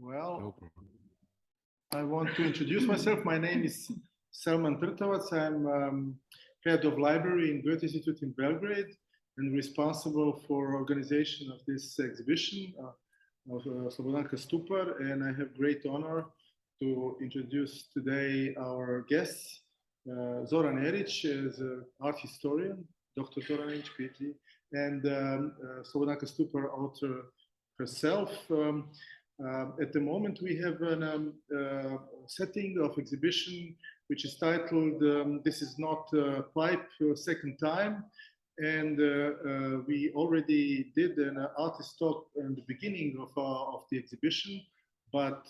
Well, I want to introduce myself. My name is Selman Trtovac. I'm head of library in Goethe Institute in Belgrade and responsible for organization of this exhibition of Slobodanka Stupar. And I have great honor to introduce today our guests. Zoran is an art historian, Dr. Zoran PhD, and Slobodanka Stupar, author herself. At the moment, we have a setting of exhibition which is titled "This is not a pipe second time," and we already did an artist talk in the beginning of the exhibition, but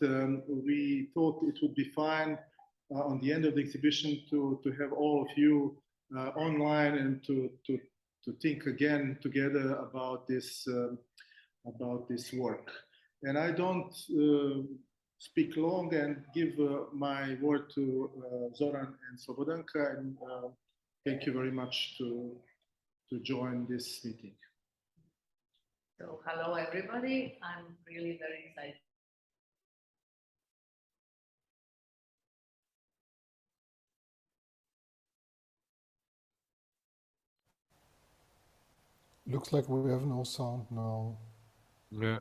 we thought it would be fine on the end of the exhibition to have all of you online and to think again together about this work. And I don't speak long and give my word to Zoran and Slobodanka, and thank you very much to join this meeting. So hello everybody, I'm really very excited. Looks like we have no sound now. Yeah,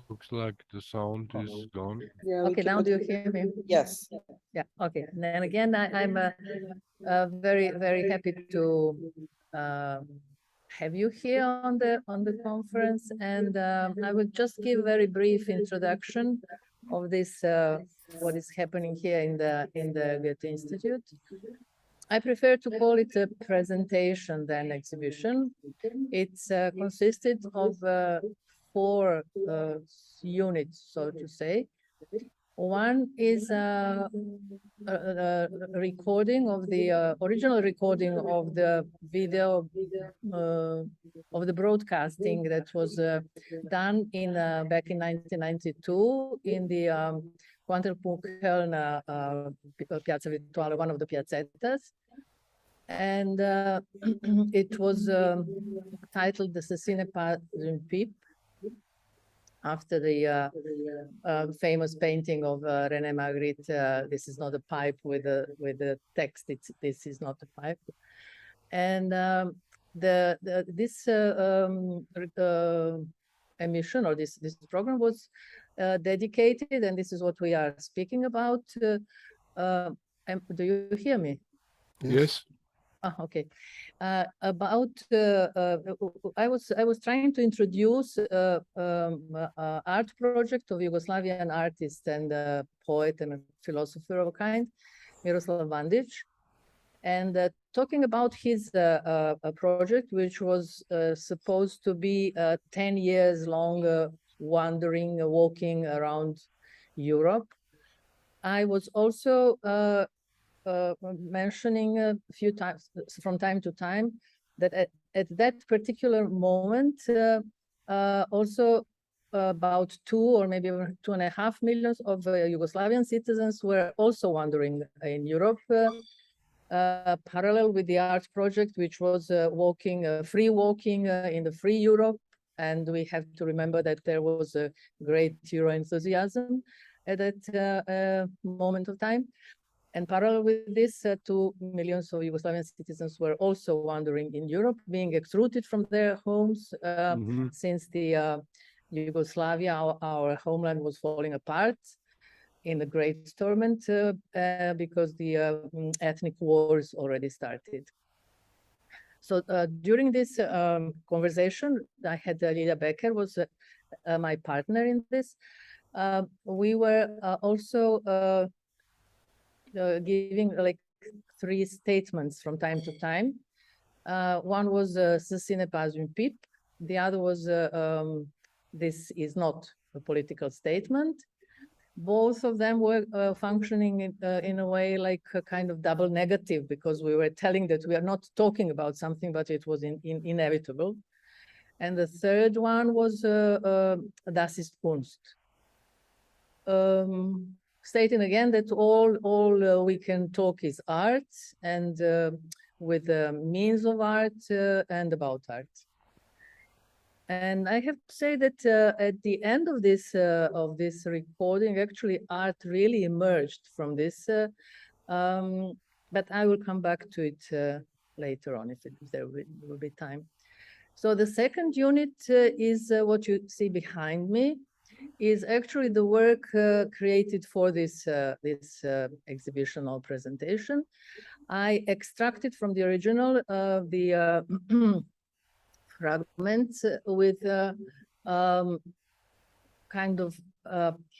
looks like the sound is gone. Yeah, okay, now do you hear me? Yes. Yeah, okay. And then again, I'm very, very happy to have you here on the conference, and I will just give a very brief introduction of this what is happening here in the Goethe Institute. I prefer to call it a presentation than exhibition. It's consisted of 4 units, so to say. One is a recording of the original recording of the video of the broadcasting that was done back in 1992 in the Quantelpunkt Piazza Virtuale, one of the piazzettas. And it was titled the Cecine pas une pipe, after the famous painting of René Magritte, "This is not a pipe," with the text, "This is not a pipe." And this emission, or this program, was dedicated, and this is what we are speaking about. Do you hear me? Yes. Okay. About I was trying to introduce art project of Yugoslavian artist and poet and philosopher of a kind, Miroslav Bandic, and talking about his project, which was supposed to be 10 years long wandering, walking around Europe. I was also mentioning a few times from time to time that at that particular moment also about 2 or maybe 2.5 million of Yugoslavian citizens were also wandering in Europe, parallel with the art project, which was free walking in the free Europe. And we have to remember that there was a great Euro enthusiasm at that moment of time. And parallel with this, 2 million of Yugoslavian citizens were also wandering in Europe, being uprooted from their homes since the Yugoslavia, our homeland, was falling apart in a great torment because the ethnic wars already started. So during this conversation, I had Ljilja Becker was my partner in this. We were also giving like 3 statements from time to time. One was Cecine pas une pipe. The other was this is not a political statement. Both of them were functioning in a way like a kind of double negative, because we were telling that we are not talking about something, but it was inevitable. And the third one was Das ist Kunst. Stating again that all we can talk is art, and with the means of art and about art. And I have to say that at the end of this recording, actually art really emerged from this, but I will come back to it later on if there will be time. So the second unit is what you see behind me, is actually the work created for this exhibition presentation. I extracted from the original the fragments with kind of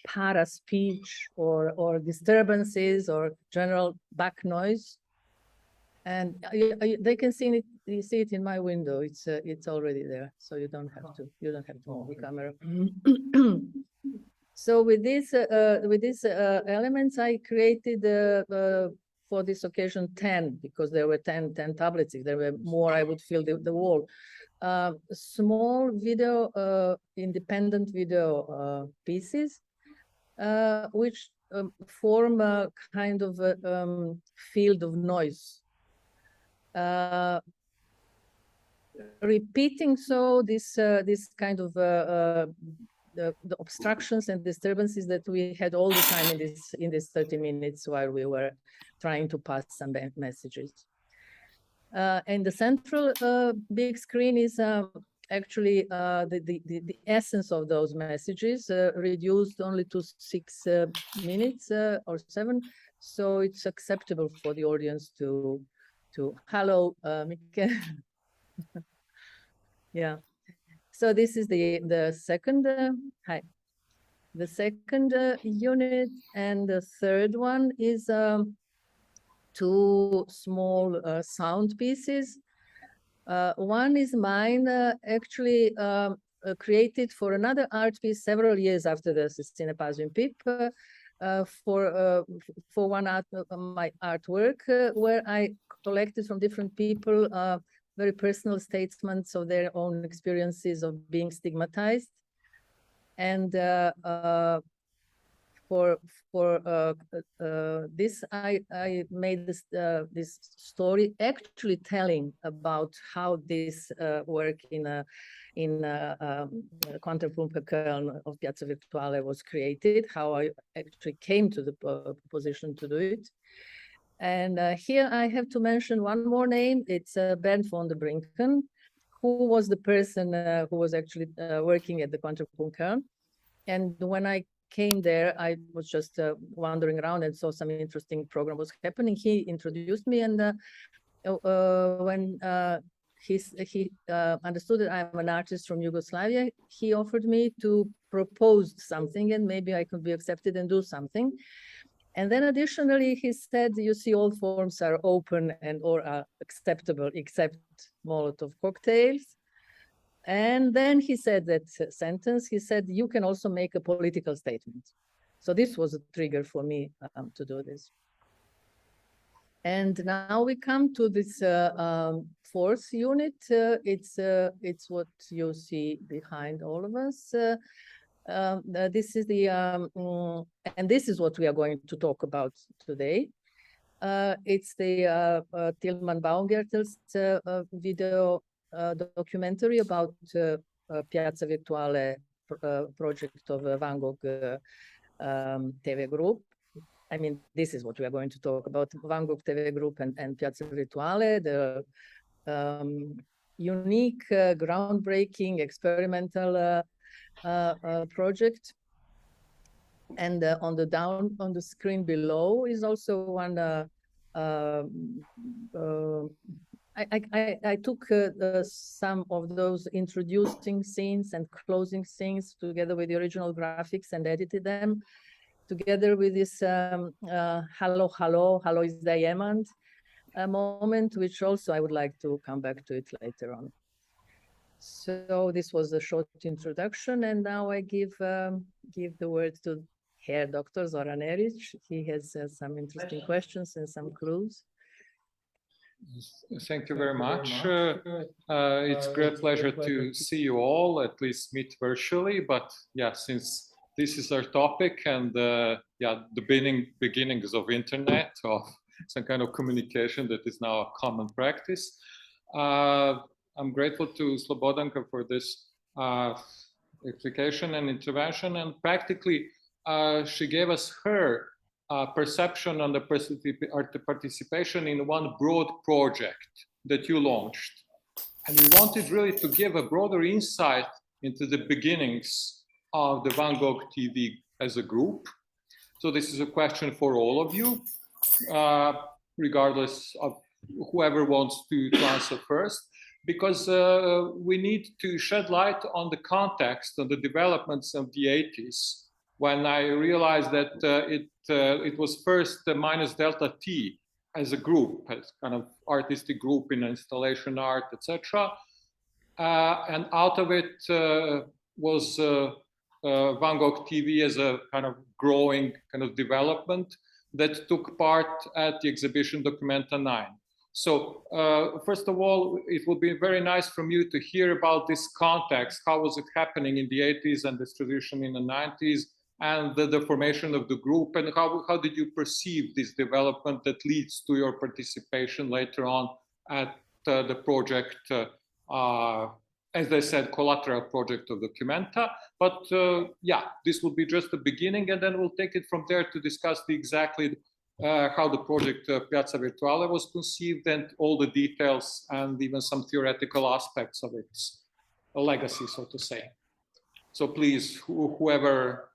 para speech or disturbances or general back noise, and they can see it. You see it in my window. It's already there, so you don't have to move the camera. So with these elements, I created for this occasion 10, because there were 10 tablets. If there were more, I would fill the wall. Small video, independent video pieces, which form a kind of a field of noise. Repeating this kind of the obstructions and disturbances that we had all the time in this 30 minutes while we were trying to pass some messages. And the central big screen is actually the essence of those messages, reduced only to 6 minutes or 7, so it's acceptable for the audience to hello, Mikke. Yeah. So this is the second hi. The second unit, and the third one is 2 small sound pieces. One is mine, actually created for another art piece several years after the Sistine Pazin Pip, for one my artwork, where I collected from different people very personal statements of their own experiences of being stigmatized. And for this, I made this story actually telling about how this work in Kontrapunkter Köln of Piazza Virtuale was created, how I actually came to the position to do it. And here I have to mention one more name. It's Bernd von der Brinken, who was the person who was actually working at the Kontrapunkter Köln. And when I came there, I was just wandering around and saw some interesting program was happening. He introduced me, and when he understood that I'm an artist from Yugoslavia, he offered me to propose something, and maybe I could be accepted and do something. And then additionally, he said, you see, all forms are open and or are acceptable except Molotov cocktails. And then he said that sentence, he said, you can also make a political statement. So this was a trigger for me to do this. And now we come to this fourth unit. It's what you see behind all of us. This is the, and this is what we are going to talk about today. It's the Tilman Baumgärtel's video documentary about Piazza Virtuale project of Van Gogh TV Group. I mean, this is what we are going to talk about, Van Gogh TV Group and Piazza Virtuale, the unique, groundbreaking, experimental project. And on the screen below is also one. I took some of those introducing scenes and closing scenes together with the original graphics and edited them together with this hello, hello, hello is Diamond moment, which also I would like to come back to it later on. So this was a short introduction, and now I give the word to Herr Dr. Zoran. He has some interesting questions and some clues. Thank you very much. It's a great pleasure to see you all, at least meet virtually. But yeah, since this is our topic, and yeah, the beginnings of internet, of some kind of communication that is now a common practice. I'm grateful to Slobodanka for this explication and intervention, and practically she gave us her perception on the participation in one broad project that you launched. And we wanted really to give a broader insight into the beginnings of the Van Gogh TV as a group. So this is a question for all of you, regardless of whoever wants to answer first, because we need to shed light on the context of the developments of the 80s, when I realized that it was first the minus delta T as a group, as kind of artistic group in installation art, etc. And out of it was Van Gogh TV as a kind of growing kind of development that took part at the exhibition Documenta 9. So first of all, it would be very nice from you to hear about this context. How was it happening in the 80s and this tradition in the 90s, and the formation of the group, and how did you perceive this development that leads to your participation later on at the project, as I said, collateral project of Documenta. But yeah, this will be just the beginning, and then we'll take it from there to discuss exactly how the project Piazza Virtuale was conceived, and all the details and even some theoretical aspects of its legacy, so to say. So please, whoever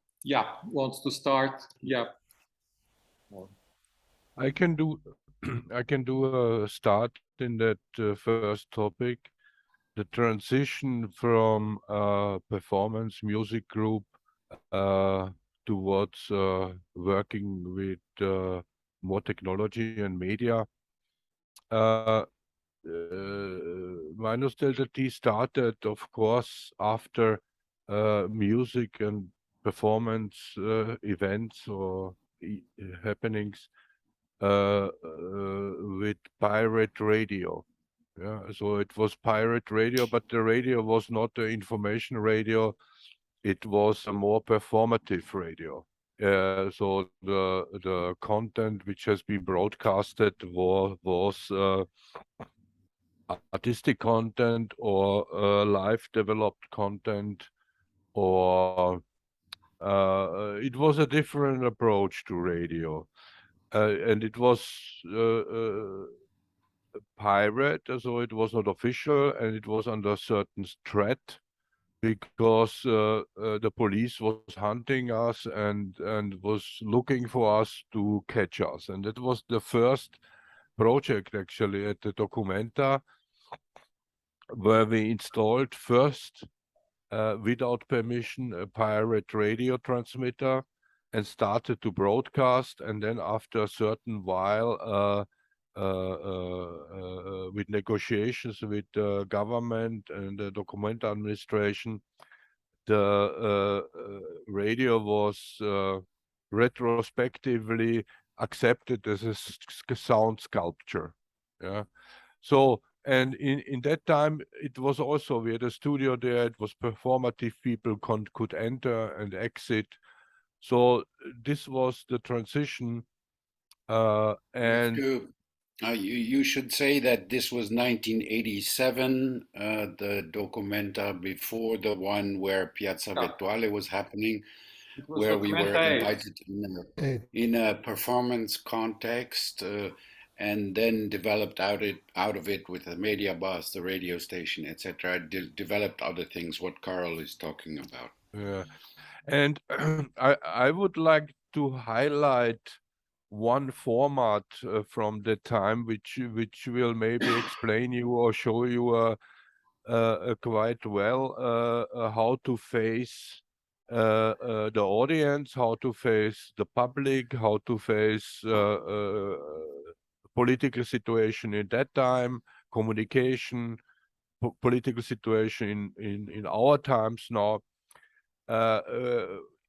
wants to start, I can do a start in that first topic, the transition from performance music group towards working with more technology and media. Minus Delta T started, of course, after music and performance events or happenings with pirate radio. Yeah, so it was pirate radio, but the radio was not the information radio. It was a more performative radio. So the content which has been broadcasted was artistic content or live developed content, or it was a different approach to radio, and it was pirate, so it was not official, and it was under certain threat, because the police was hunting us and was looking for us to catch us. And that was the first project actually at the Documenta, where we installed first without permission a pirate radio transmitter and started to broadcast, and then after a certain while with negotiations with the government and the Documenta administration, the radio was retrospectively accepted as a sound sculpture. Yeah. So, and in that time, it was also, we had a studio there, it was performative, people could enter and exit. So this was the transition. And you should say that this was 1987, the Documenta, before the one where Piazza Virtuale was happening, where we were invited in a performance context, and then developed out of it with the media bus, the radio station, etc. Developed other things, what Karel is talking about. Yeah. And I would like to highlight one format from the time, which will maybe explain you or show you quite well how to face the audience, how to face the public, how to face political situation in that time, communication, political situation in our times now.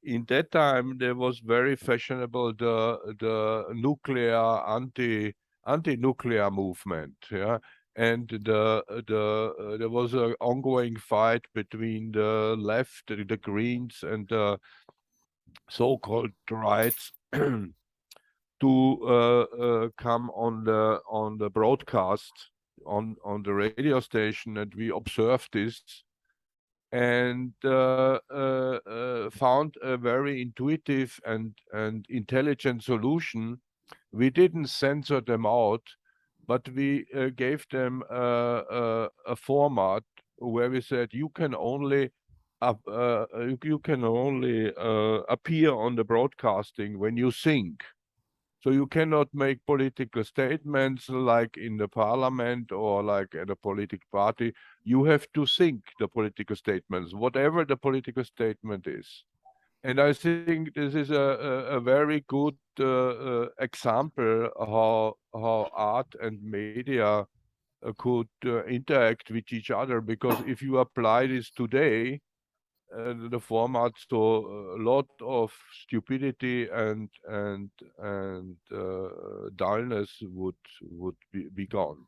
In that time, there was very fashionable the nuclear anti-nuclear movement, yeah, and there was an ongoing fight between the left, the Greens, and the so-called rights to come on the broadcast on the radio station, and we observed this. and found a very intuitive and intelligent solution. We didn't censor them out, but we gave them a format where we said you can only appear on the broadcasting when you think. So you cannot make political statements like in the parliament or like at a political party. You have to think the political statements, whatever the political statement is. And I think this is a very good example how art and media could interact with each other. Because if you apply this today, the format, so a lot of stupidity and dullness would be gone.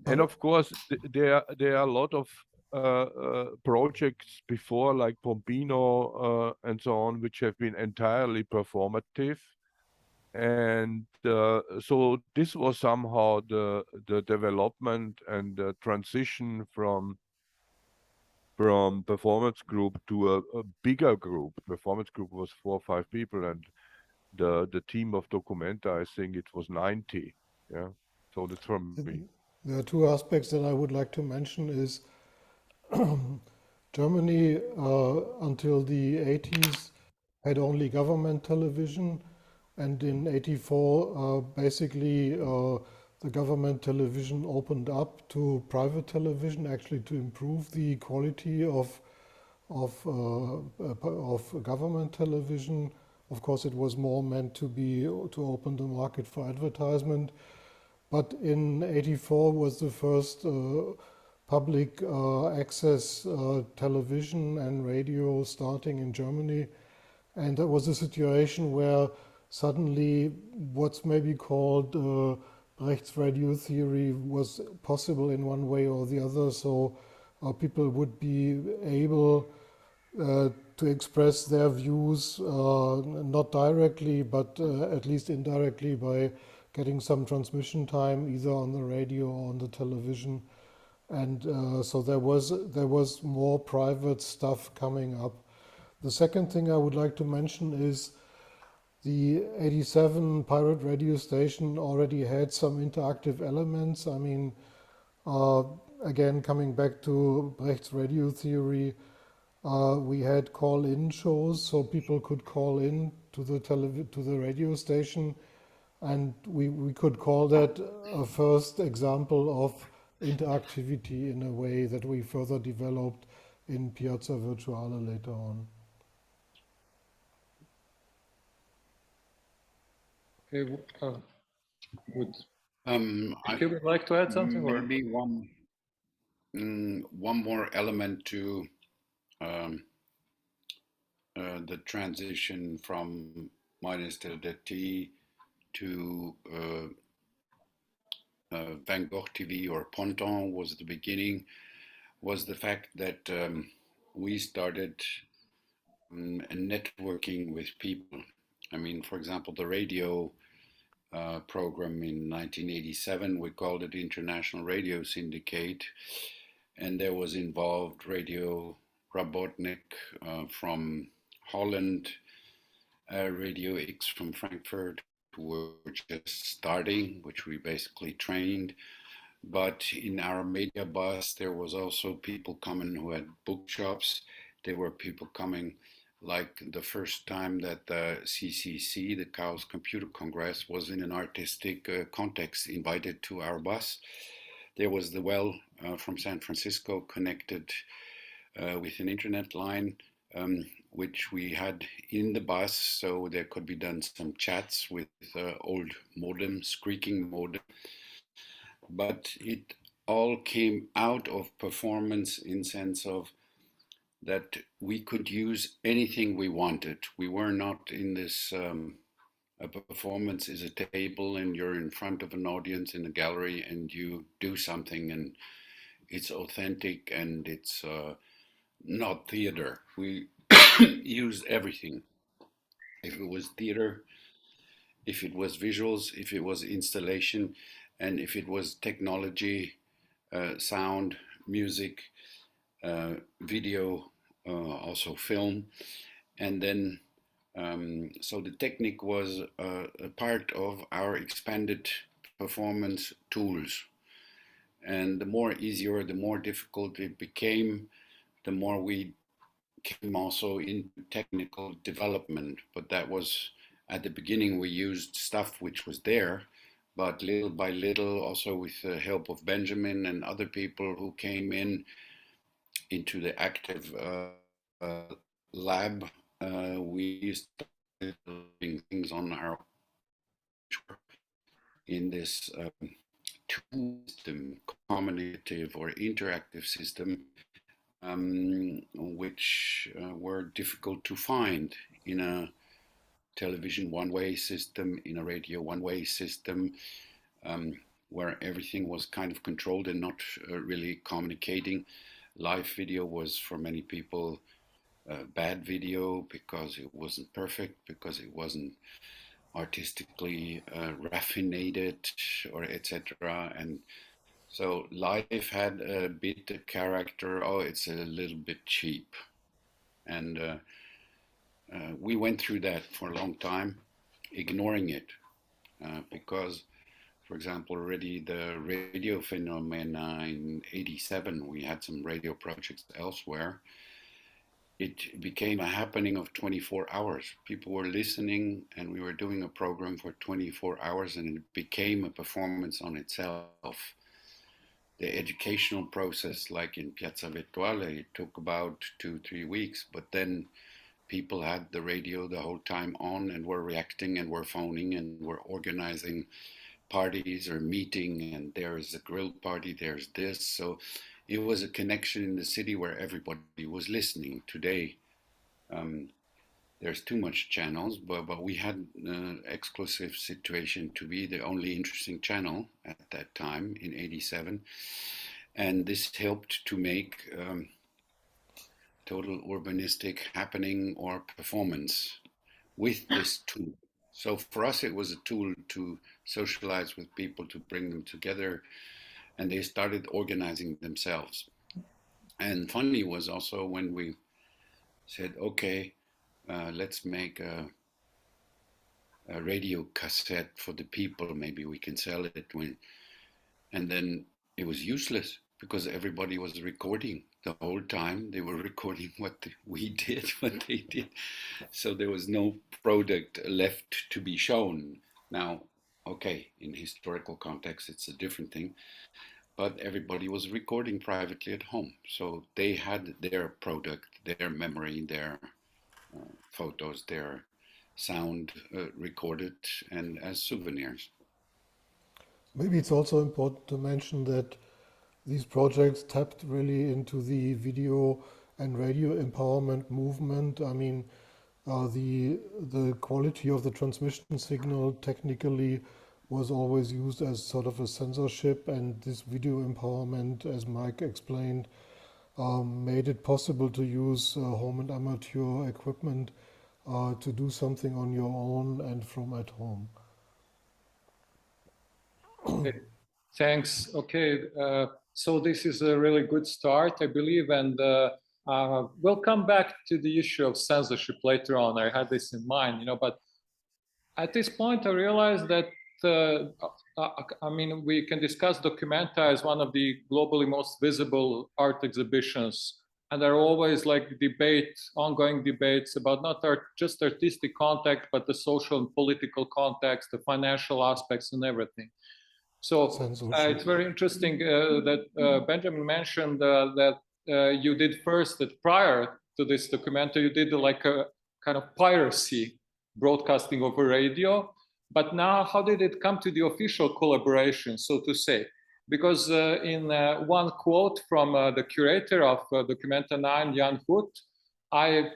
And of course, there are a lot of projects before, like Pompino and so on, which have been entirely performative. And so this was somehow the development and the transition from performance group to a bigger group. Performance group was 4 or 5 people, and the team of Documenta, I think it was 90. Yeah, so that's from me. There are two aspects that I would like to mention is Germany until the 80s had only government television, and in 84 basically the government television opened up to private television, actually to improve the quality of government television. Of course, it was more meant to open the market for advertisement. But in 84 was the first public access television and radio starting in Germany. And there was a situation where suddenly what's maybe called Brecht's radio theory was possible in one way or the other. So people would be able to express their views, not directly, but at least indirectly by getting some transmission time either on the radio or on the television. And so there was more private stuff coming up. The second thing I would like to mention is the 87 pirate radio station already had some interactive elements. I mean, again, coming back to Brecht's radio theory, we had call-in shows, so people could call in to the radio station, and we could call that a first example of interactivity in a way that we further developed in Piazza Virtuale later on. Okay, would I you would like to add something? Or? maybe one more element to the transition from Meister de T to Van Gogh TV or Ponton was the beginning, was the fact that we started networking with people. I mean, for example, the radio program in 1987, we called it International Radio Syndicate, and there was involved Radio Rabotnik from Holland, Radio X from Frankfurt, who were just starting, which we basically trained. But in our media bus, there was also people coming who had bookshops. There were people coming, like the first time that the CCC, the Chaos Computer Congress, was in an artistic context, invited to our bus. There was the Well from San Francisco connected with an internet line, which we had in the bus, so there could be done some chats with old modem, squeaking modem. But it all came out of performance in sense of that we could use anything we wanted. We were not in this, a performance is a table and you're in front of an audience in a gallery and you do something and it's authentic and it's not theater. We used everything. If it was theater, if it was visuals, if it was installation, and if it was technology, sound, music, video, also film. And then, so the technique was a part of our expanded performance tools. And the more easier, the more difficult it became, the more we came also into technical development. But that was, at the beginning, we used stuff which was there, but little by little, also with the help of Benjamin and other people who came into the active lab, we started doing things on our in this tool system, combinative or interactive system, which were difficult to find in a television one-way system, in a radio one-way system, where everything was kind of controlled and not really communicating. Live video was for many people bad video because it wasn't perfect, because it wasn't artistically raffinated, or etc. And so live had a bit the character, oh, it's a little bit cheap. And we went through that for a long time, ignoring it, because, for example, already the radio phenomena in '87, we had some radio projects elsewhere. It became a happening of 24 hours. People were listening, and we were doing a program for 24 hours, and it became a performance on itself. The educational process, like in Piazza Virtuale, it took about 2-3 weeks, but then people had the radio the whole time on and were reacting and were phoning and were organizing parties or meeting, and there's a grill party, there's this. So it was a connection in the city where everybody was listening. Today, there's too much channels, but we had an exclusive situation to be the only interesting channel at that time in '87. And this helped to make total urbanistic happening or performance with this tool. So for us, it was a tool to socialize with people, to bring them together, and they started organizing themselves. And funny was also when we said, okay, let's make a radio cassette for the people, maybe we can sell it. And then it was useless because everybody was recording the whole time. They were recording what we did, what they did. So there was no product left to be shown. Now, okay, in historical context, it's a different thing, but everybody was recording privately at home. So they had their product, their memory, their photos, their sound recorded and as souvenirs. Maybe it's also important to mention that these projects tapped really into the video and radio empowerment movement. I mean, the quality of the transmission signal technically was always used as sort of a censorship, and this video empowerment, as Mike explained, made it possible to use home and amateur equipment to do something on your own and from at home. Okay. Thanks. Okay, so this is a really good start, I believe, and we'll come back to the issue of censorship later on. I had this in mind, but at this point I realized that I mean, we can discuss Documenta as one of the globally most visible art exhibitions, and there are always like ongoing debates about not just artistic context, but the social and political context, the financial aspects and everything. So it's very interesting that Benjamin mentioned that you did first, that prior to this Documenta, you did like a kind of piracy broadcasting over radio. But now, how did it come to the official collaboration, so to say? Because in one quote from the curator of Documenta 9, Jan Hut, I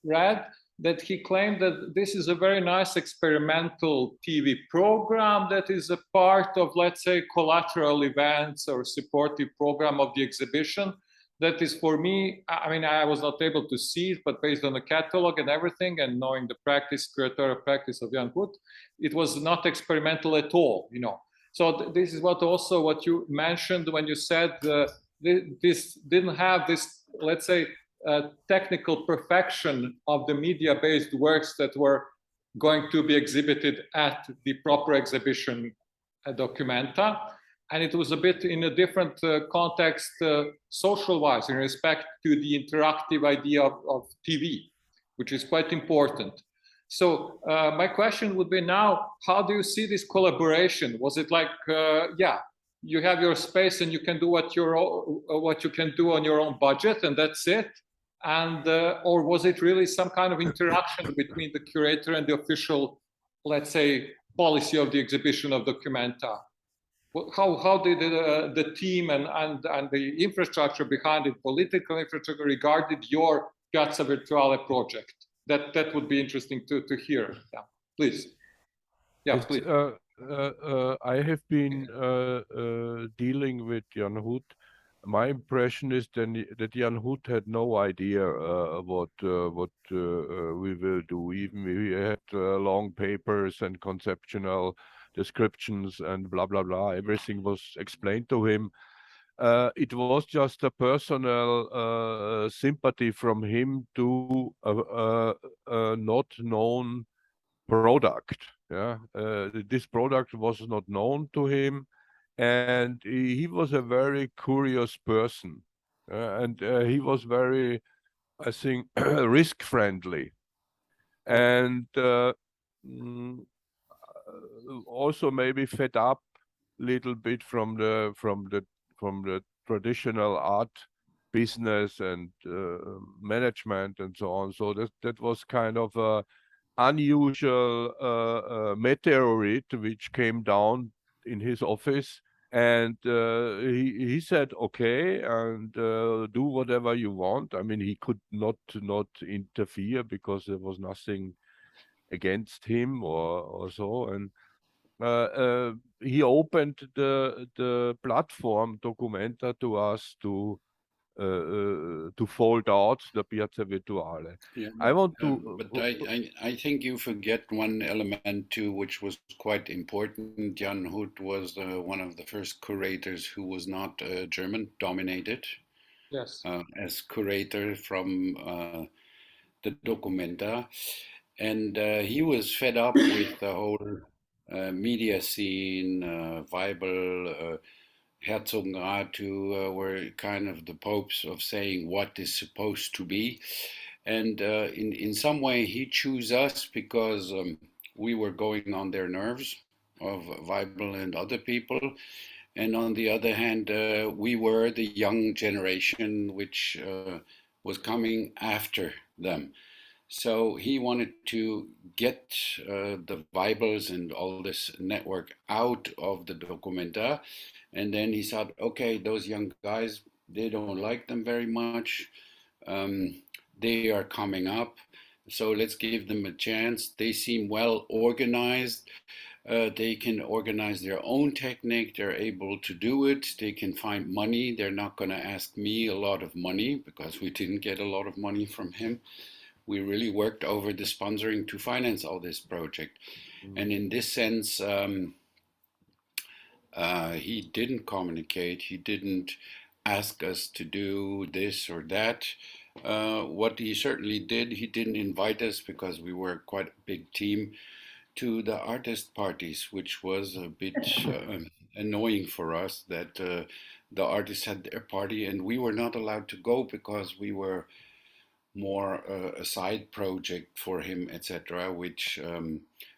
read that he claimed that this is a very nice experimental TV program that is a part of, let's say, collateral events or supportive program of the exhibition. That is, for me, I mean, I was not able to see it, but based on the catalog and everything, and knowing the curatorial practice of Jan Hut, it was not experimental at all, So this is what you mentioned when you said this didn't have this, let's say, technical perfection of the media-based works that were going to be exhibited at the proper exhibition Documenta. And it was a bit in a different context, social-wise, in respect to the interactive idea of TV, which is quite important. So my question would be now, how do you see this collaboration? Was it like, yeah, you have your space and you can do what you can do on your own budget and that's it? And or was it really some kind of interaction between the curator and the official, let's say, policy of the exhibition of Documenta? How did the team and the infrastructure behind it, political infrastructure, regarded your Piazza Virtuale project? That would be interesting to hear. Yeah, please. Yeah, please. I have been dealing with Jan Hut. My impression is then that Jan Hut had no idea what we will do. Even we had long papers and conceptual descriptions and blah blah blah. Everything was explained to him. It was just a personal sympathy from him to a not known product. Yeah, this product was not known to him, and he was a very curious person, and he was very, I think, risk friendly, and also maybe fed up a little bit from the traditional art business and management and so on. So that was kind of a unusual meteorite which came down in his office, and he said, okay, and do whatever you want. I mean, he could not interfere because there was nothing against him or so, and he opened the platform Documenta to us to fold out the Piazza Virtuale. Yeah, I want to. but I think you forget one element too, which was quite important. Jan Hut was one of the first curators who was not German dominated. Yes. As curator from the Documenta, and he was fed up with the whole media scene. Weibel, Herzogenrath, who were kind of the popes of saying what is supposed to be. And in some way, he chose us because we were going on their nerves, of Weibel and other people. And on the other hand, we were the young generation which was coming after them. So he wanted to get the Weibels and all this network out of the Documenta. And then he thought, okay, those young guys, they don't like them very much. They are coming up, so let's give them a chance. They seem well organized. They can organize their own technique. They're able to do it. They can find money. They're not going to ask me a lot of money because we didn't get a lot of money from him. We really worked over the sponsoring to finance all this project. And in this sense, he didn't communicate. He didn't ask us to do this or that. What he certainly did, he didn't invite us, because we were quite a big team, to the artist parties, which was a bit annoying for us, that the artists had their party and we were not allowed to go because we were more a side project for him, etc., which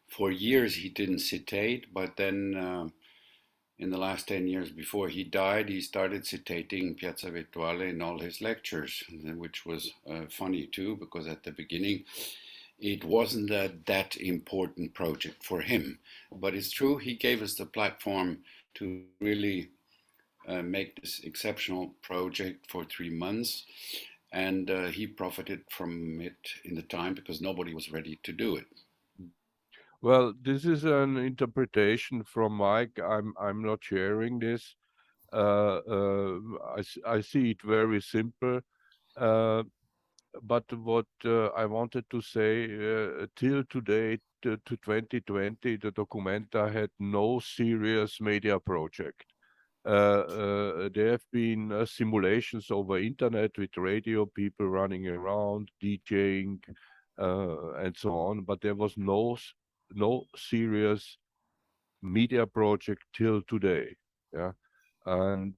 for years he didn't citate, but then in the last 10 years before he died, he started citating Piazza Virtuale in all his lectures, which was funny too, because at the beginning it wasn't that important project for him. But it's true, he gave us the platform to really make this exceptional project for 3 months. And he profited from it in the time because nobody was ready to do it. Well, this is an interpretation from Mike. I'm not sharing this. I see it very simple. But what I wanted to say, till today, to 2020, the Documenta had no serious media project. There have been simulations over internet with radio people running around, DJing, and so on. But there was no serious media project till today. Yeah, and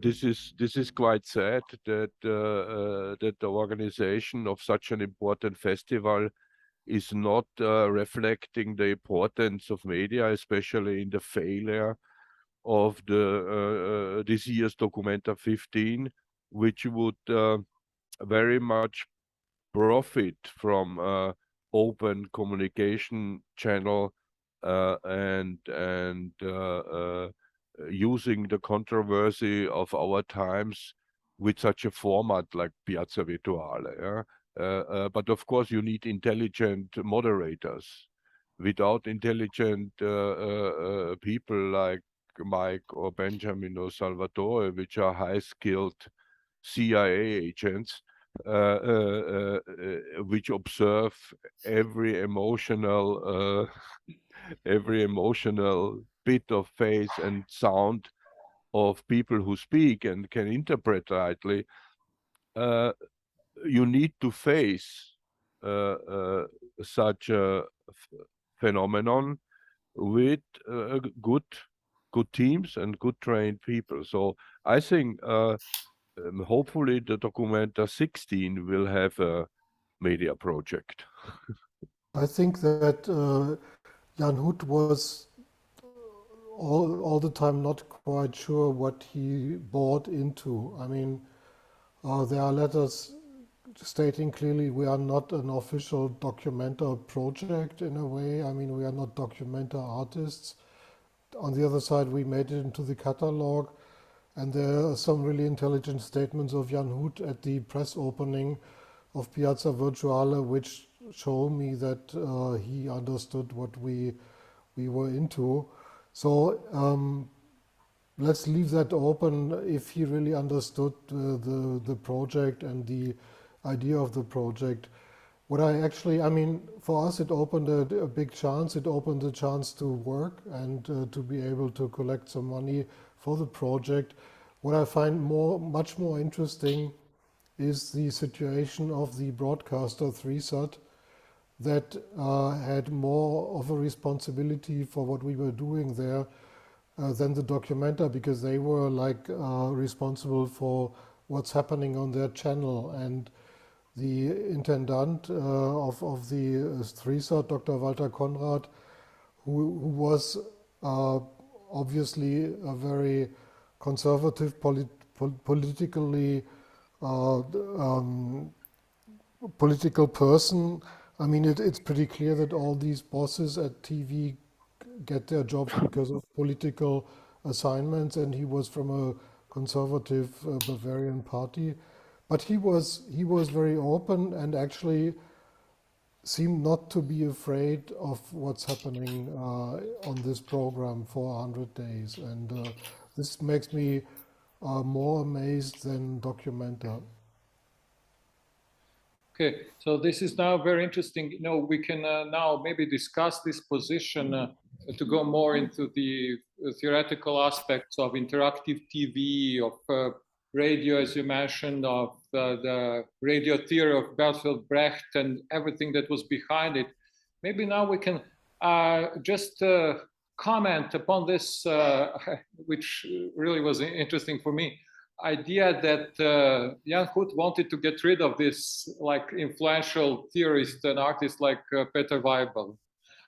this is quite sad that that the organization of such an important festival is not reflecting the importance of media, especially in the failure of the this year's Documenta 15, which would very much profit from open communication channel and using the controversy of our times with such a format like Piazza Virtuale. Yeah? But of course, you need intelligent moderators. Without intelligent people like Mike or Benjamin or Salvatore, which are high-skilled CIA agents, which observe every emotional bit of face and sound of people who speak and can interpret rightly. You need to face such a phenomenon with good teams and good trained people. So I think hopefully the Documenta 16 will have a media project. I think that Jan Hut was all the time not quite sure what he bought into. I mean, there are letters stating clearly we are not an official Documenta project in a way. I mean, we are not Documenta artists. On the other side, we made it into the catalog, and there are some really intelligent statements of Jan Hut at the press opening of Piazza Virtuale, which show me that he understood what we were into. So let's leave that open if he really understood the project and the idea of the project. What I mean, for us, it opened a big chance. It opened a chance to work and to be able to collect some money for the project. What I find much more interesting is the situation of the broadcaster 3SAT that had more of a responsibility for what we were doing there than the Documenta, because they were like responsible for what's happening on their channel. And the intendant of the 3SAT, Dr. Walter Konrad, who was obviously a very conservative, political person. I mean, it's pretty clear that all these bosses at TV get their jobs because of political assignments, and he was from a conservative Bavarian party. But he was very open and actually seemed not to be afraid of what's happening on this program for 100 days. And this makes me more amazed than Documenta. Okay, so this is now very interesting. You know, we can now maybe discuss this position to go more into the theoretical aspects of interactive TV, of radio, as you mentioned, of the radio theory of Bertolt Brecht and everything that was behind it. Maybe now we can just comment upon this, which really was interesting for me, idea that Jan Hut wanted to get rid of this like influential theorist and artist like Peter Weibel.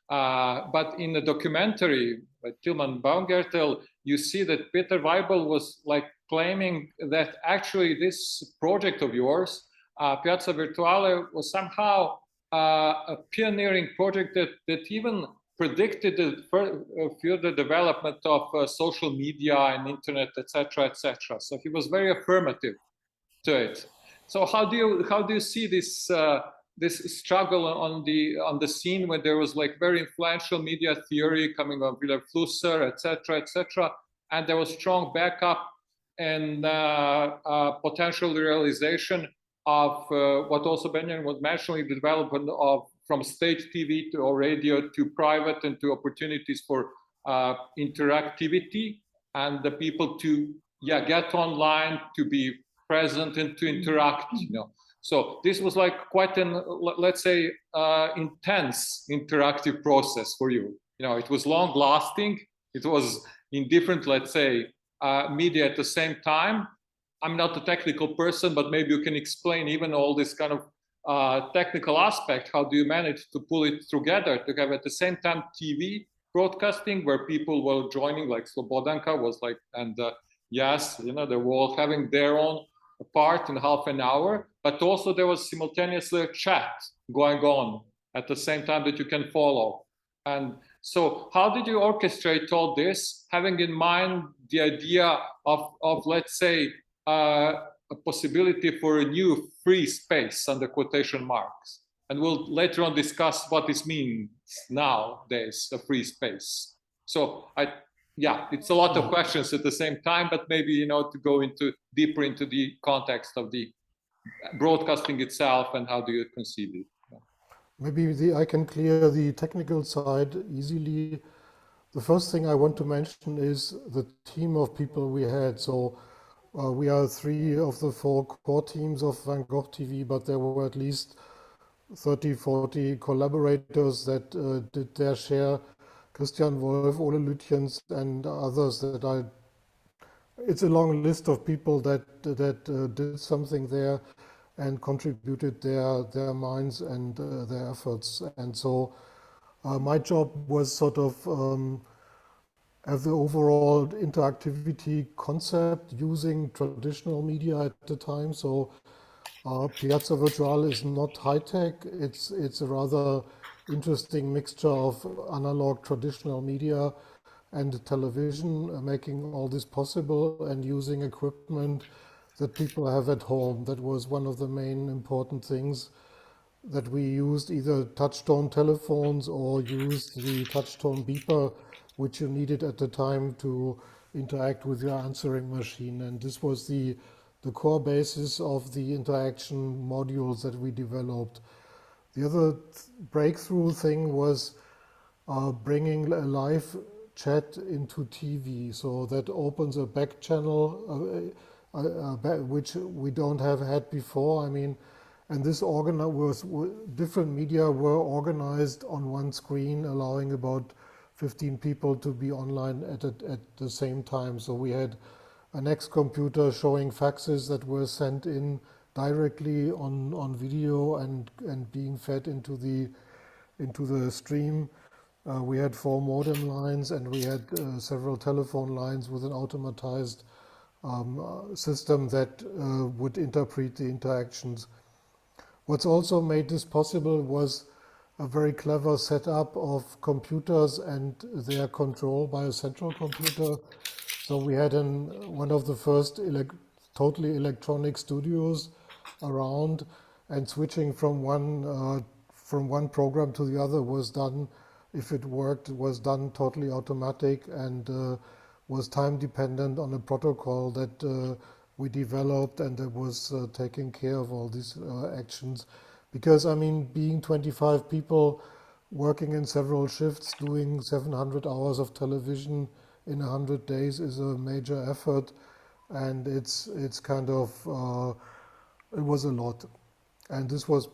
But in the documentary by Tilman Baumgartel, you see that Peter Weibel was like claiming that actually this project of yours, Piazza Virtuale, was somehow a pioneering project that even predicted the further development of social media and internet, etc., etc. So he was very affirmative to it. So how do you see this this struggle on the scene when there was like very influential media theory coming on Willem Flusser, etc., and there was strong backup and potential realization of what also Benjamin was mentioning, the development of from state TV to or radio to private and to opportunities for interactivity and the people to get online, to be present and to interact, So this was like quite an, let's say, intense interactive process for you. It was long lasting. It was in different, let's say, media at the same time. I'm not a technical person, but maybe you can explain even all this kind of technical aspect. How do you manage to pull it together to have at the same time TV broadcasting where people were joining, like Slobodanka was like, and yes, they were all having their own part in half an hour, but also there was simultaneously a chat going on at the same time that you can follow. And so how did you orchestrate all this, having in mind the idea of let's say, a possibility for a new free space under quotation marks? And we'll later on discuss what this means nowadays, a free space. So it's a lot of questions at the same time, but maybe, to go deeper into the context of the broadcasting itself and how do you conceive it? Maybe I can clear the technical side easily. The first thing I want to mention is the team of people we had. So we are 3 of the 4 core teams of Gogh TV, but there were at least 30, 40 collaborators that did their share. Christian Wolf, Ole Lütjens, and others it's a long list of people that did something there and contributed their minds and their efforts. And so my job was sort of have the overall interactivity concept using traditional media at the time. So Piazza Virtuale is not high-tech. It's a rather interesting mixture of analog traditional media and television, making all this possible and using equipment that people have at home. That was one of the main important things, that we used either touch-tone telephones or used the touch-tone beeper, which you needed at the time to interact with your answering machine. And this was the core basis of the interaction modules that we developed. The other breakthrough thing was bringing a live chat into TV. So that opens a back channel, which we don't have had before. I mean, and this different media were organized on one screen, allowing about 15 people to be online at the same time. So we had an X computer showing faxes that were sent in directly on video and being fed into the stream. We had 4 modem lines, and we had several telephone lines with an automatized system that would interpret the interactions. What's also made this possible was a very clever setup of computers and their control by a central computer. So we had one of the first totally electronic studios around, and switching from one program to the other was done, if it worked, was done totally automatic and was time dependent on a protocol that we developed, and that was taking care of all these actions. Because, I mean, being 25 people working in several shifts, doing 700 hours of television in 100 days is a major effort, and it's kind of, it was a lot. And this was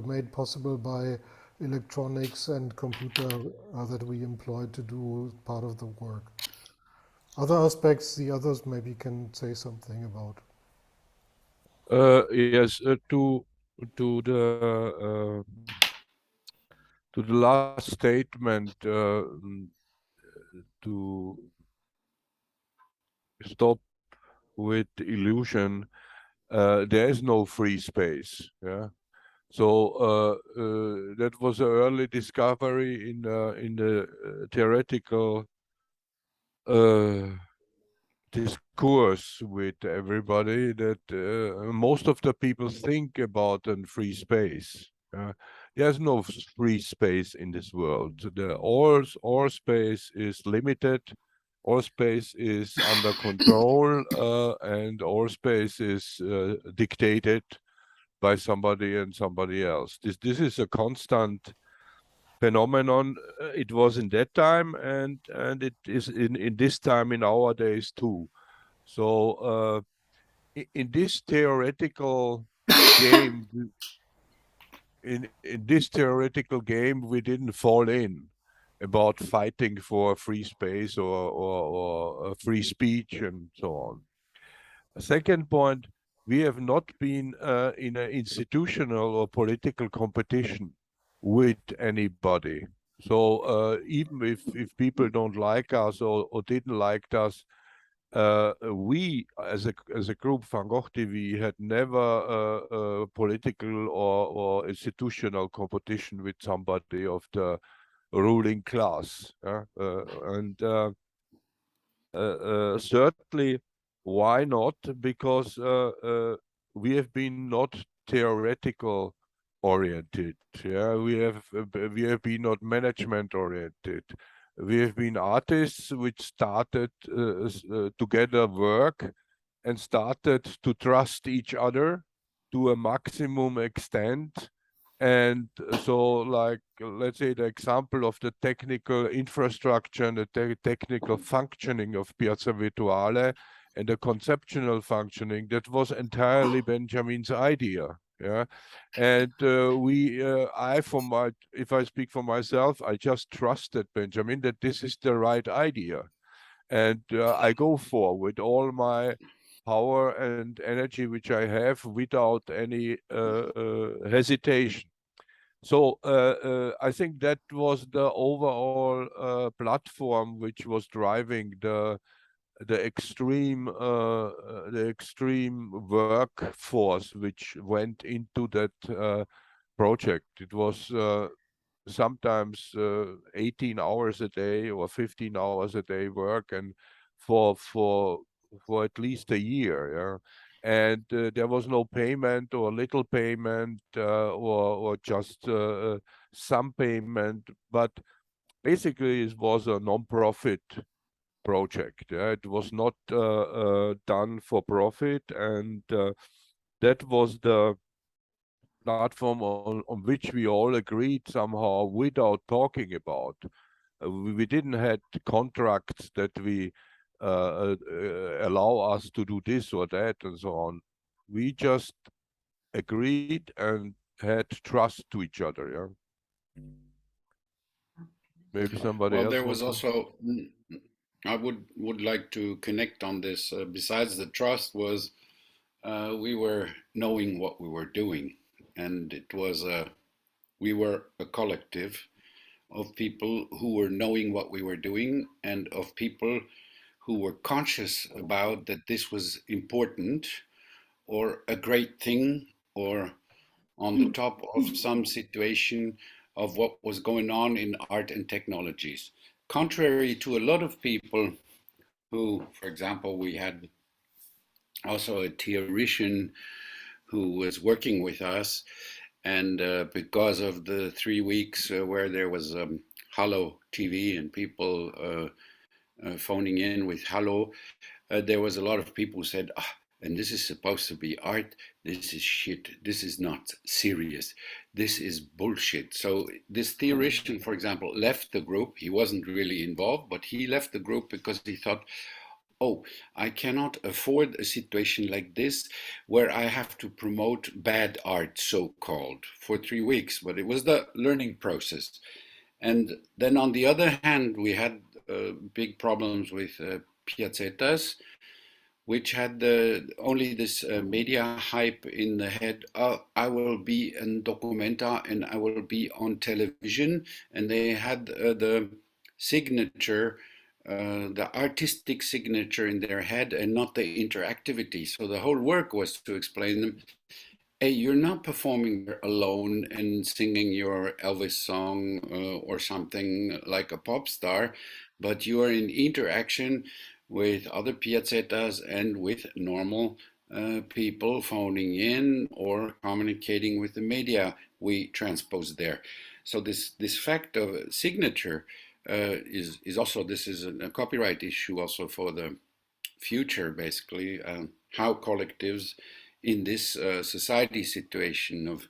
made possible by electronics and computer that we employed to do part of the work. Other aspects, the others maybe can say something about. Yes, to the last statement, to stop with illusion, there is no free space. Yeah, so that was an early discovery in the theoretical discourse with everybody, that most of the people think about a free space. There's no free space in this world. All space is limited, all space is under control, and all space is dictated by somebody and somebody else. This is a constant phenomenon. It was in that time, and it is in this time in our days too. So in this theoretical game, in this theoretical game, we didn't fall in about fighting for free space or free speech and so on. A second point, we have not been in an institutional or political competition with anybody. So even if people don't like us or didn't like us, we as a group, Van Gogh TV, had never a political or institutional competition with somebody of the ruling class. And certainly, why not? Because we have been not theoretical oriented. Yeah, we have been not management oriented. We have been artists which started together work and started to trust each other to a maximum extent. And so, like, let's say the example of the technical infrastructure and the technical functioning of Piazza Virtuale and the conceptual functioning, that was entirely Benjamin's idea. Yeah. And if I speak for myself, I just trusted Benjamin that this is the right idea. And I go for with all my power and energy which I have without any hesitation. So I think that was the overall platform which was driving the extreme workforce which went into that project. It was sometimes 18 hours a day or 15 hours a day work, and for at least a year. Yeah. And there was no payment or little payment or just some payment, but basically it was a non-profit project. Yeah. It was not done for profit, and that was the platform on which we all agreed somehow without talking about. We didn't have contracts that we allow us to do this or that and so on. We just agreed and had trust to each other. Yeah. Maybe somebody else. Well, there was also, I would like to connect on this. Besides the trust was, we were knowing what we were doing, and it was we were a collective of people who were knowing what we were doing and of people who were conscious about that this was important or a great thing or on the top of some situation of what was going on in art and technologies. Contrary to a lot of people who, for example, we had also a theoretician who was working with us, and because of the 3 weeks where there was Hallo TV and people phoning in with Hallo, there was a lot of people who said, and this is supposed to be art, this is shit, this is not serious, this is bullshit. So this theoretician, for example, left the group. He wasn't really involved, but he left the group because he thought, oh, I cannot afford a situation like this where I have to promote bad art, so-called, for 3 weeks. But it was the learning process. And then on the other hand, we had big problems with piazzettas, which had only this media hype in the head. I will be in documenta and I will be on television. And they had the signature, the artistic signature in their head and not the interactivity. So the whole work was to explain them, hey, you're not performing alone and singing your Elvis song or something like a pop star, but you are in interaction with other piazzettas and with normal people phoning in or communicating with the media we transpose there. So this fact of signature is also, this is a copyright issue also for the future, basically, how collectives in this society situation of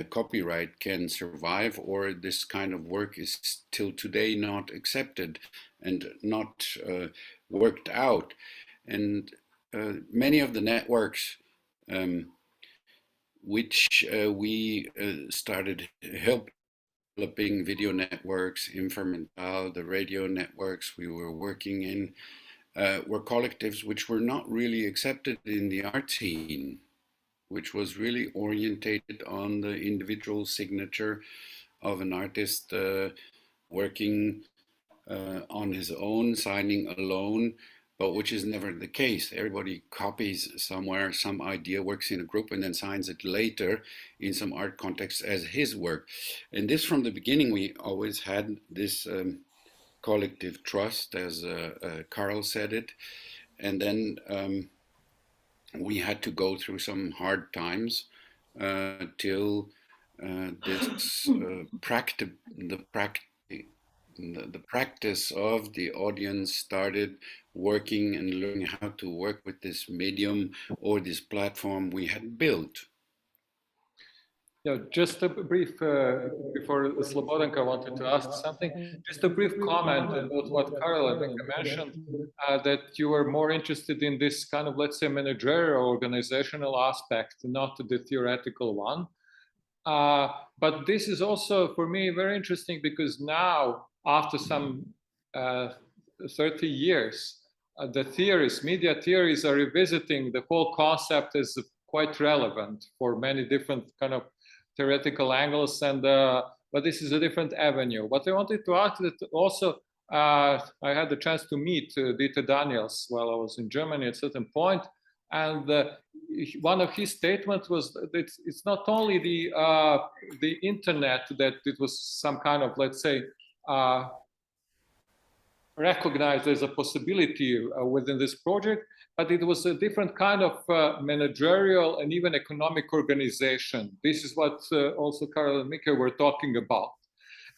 copyright can survive, or this kind of work is till today not accepted and not worked out. And many of the networks which we started developing, video networks, Infermental, the radio networks we were working in, were collectives which were not really accepted in the art scene, which was really orientated on the individual signature of an artist working on his own, signing alone, but which is never the case. Everybody copies somewhere some idea, works in a group, and then signs it later in some art context as his work. And this, from the beginning, we always had this collective trust, as Karel said it. And then we had to go through some hard times till this the practice of the audience started working and learning how to work with this medium or this platform we had built. Yeah, just a brief, before Slobodanka wanted to ask something, just a brief comment about what Karel and Becker mentioned, that you were more interested in this kind of, let's say, managerial organizational aspect, not the theoretical one. But this is also, for me, very interesting because now, after some 30 years, the theories, media theories are revisiting the whole concept as quite relevant for many different kind of theoretical angles, and but this is a different avenue. What I wanted to ask that also, I had the chance to meet Dieter Daniels while I was in Germany at a certain point, and one of his statements was that it's not only the internet that it was some kind of, let's say, recognized as a possibility within this project, but it was a different kind of managerial and even economic organization. This is what also Karel and Mika were talking about.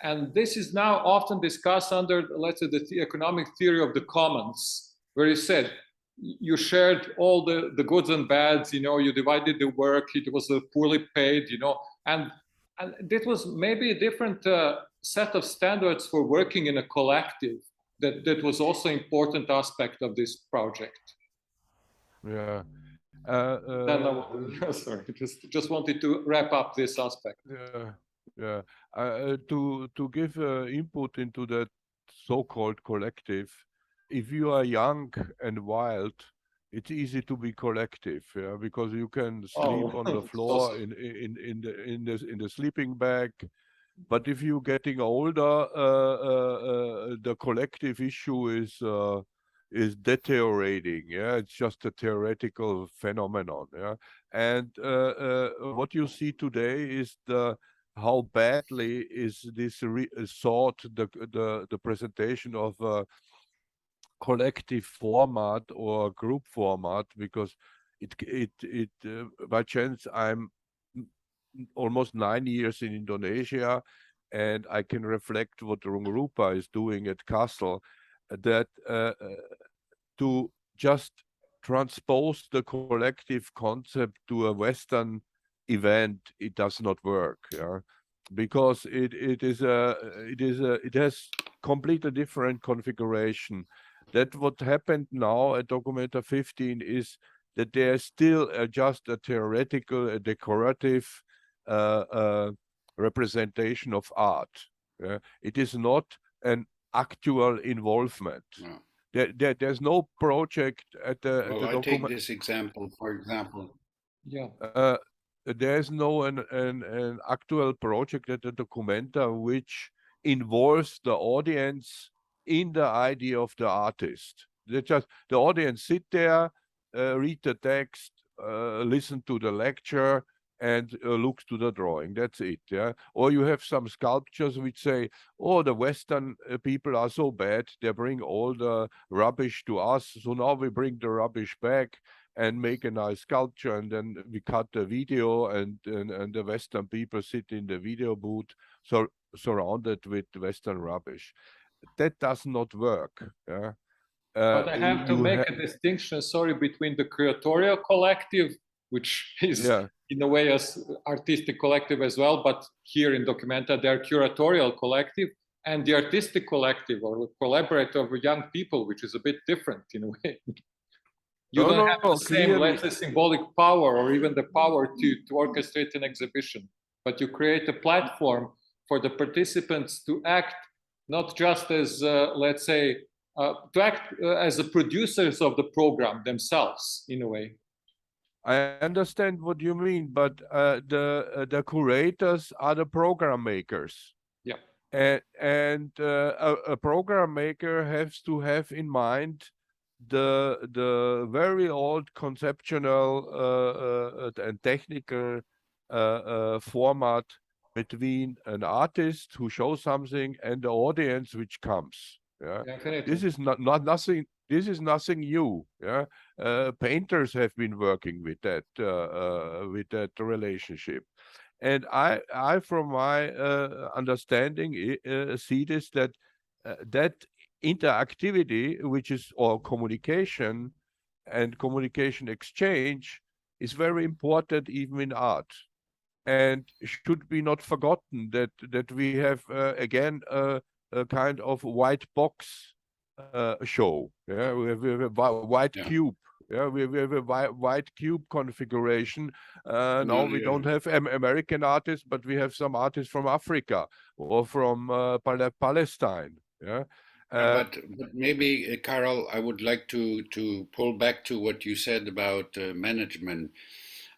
And this is now often discussed under, let's say, the economic theory of the commons, where you said, you shared all the goods and bads, you know, you divided the work, it was poorly paid, you know, and that was maybe a different set of standards for working in a collective. That was also an important aspect of this project. Yeah. Sorry, just wanted to wrap up this aspect. Yeah. To give input into that so-called collective, if you are young and wild, it's easy to be collective, yeah, because you can sleep on the floor in the sleeping bag. But if you're getting older, the collective issue is deteriorating. Yeah, it's just a theoretical phenomenon. Yeah, and what you see today is how badly is this sought the presentation of a collective format or group format, because it by chance I'm almost 9 years in Indonesia, and I can reflect what Rungrupa is doing at Kassel, that to just transpose the collective concept to a Western event, it does not work, yeah? Because it has completely different configuration. That what happened now at Documenta 15 is that there's still just a theoretical, a decorative representation of art. It is not an actual involvement. No. There's no project at the. Well, I take this example, for example. Yeah. There's no an actual project at the Documenta which involves the audience in the idea of the artist. The audience sit there, read the text, listen to the lecture, and look to the drawing. That's it. Yeah. Or you have some sculptures which say, "Oh, the Western people are so bad; they bring all the rubbish to us. So now we bring the rubbish back and make a nice sculpture, and then we cut the video, and the Western people sit in the video booth, so surrounded with Western rubbish." That does not work. Yeah. But I have to make a distinction, sorry, between the curatorial collective which is in a way as artistic collective as well, but here in Documenta, they're curatorial collective, and the artistic collective or collaborative of young people, which is a bit different in a way. You don't have the same, let's say, symbolic power or even the power to orchestrate an exhibition, but you create a platform for the participants to act not just as, let's say, to act as the producers of the program themselves, in a way. I understand what you mean, but the curators are the program makers. Yeah. And a program maker has to have in mind the very old conceptual and technical format between an artist who shows something and the audience which comes. Yeah, definitely. This is not nothing. This is nothing new. Yeah, painters have been working with that relationship, and I from my understanding see this that that interactivity, which is or communication and communication exchange, is very important even in art, and should be not forgotten that we have again a kind of white box show. Yeah, we have a white cube. Yeah, we have a white cube configuration. Now we don't have American artists, but we have some artists from Africa or from Palestine. Yeah. But maybe, Karel, I would like to pull back to what you said about management.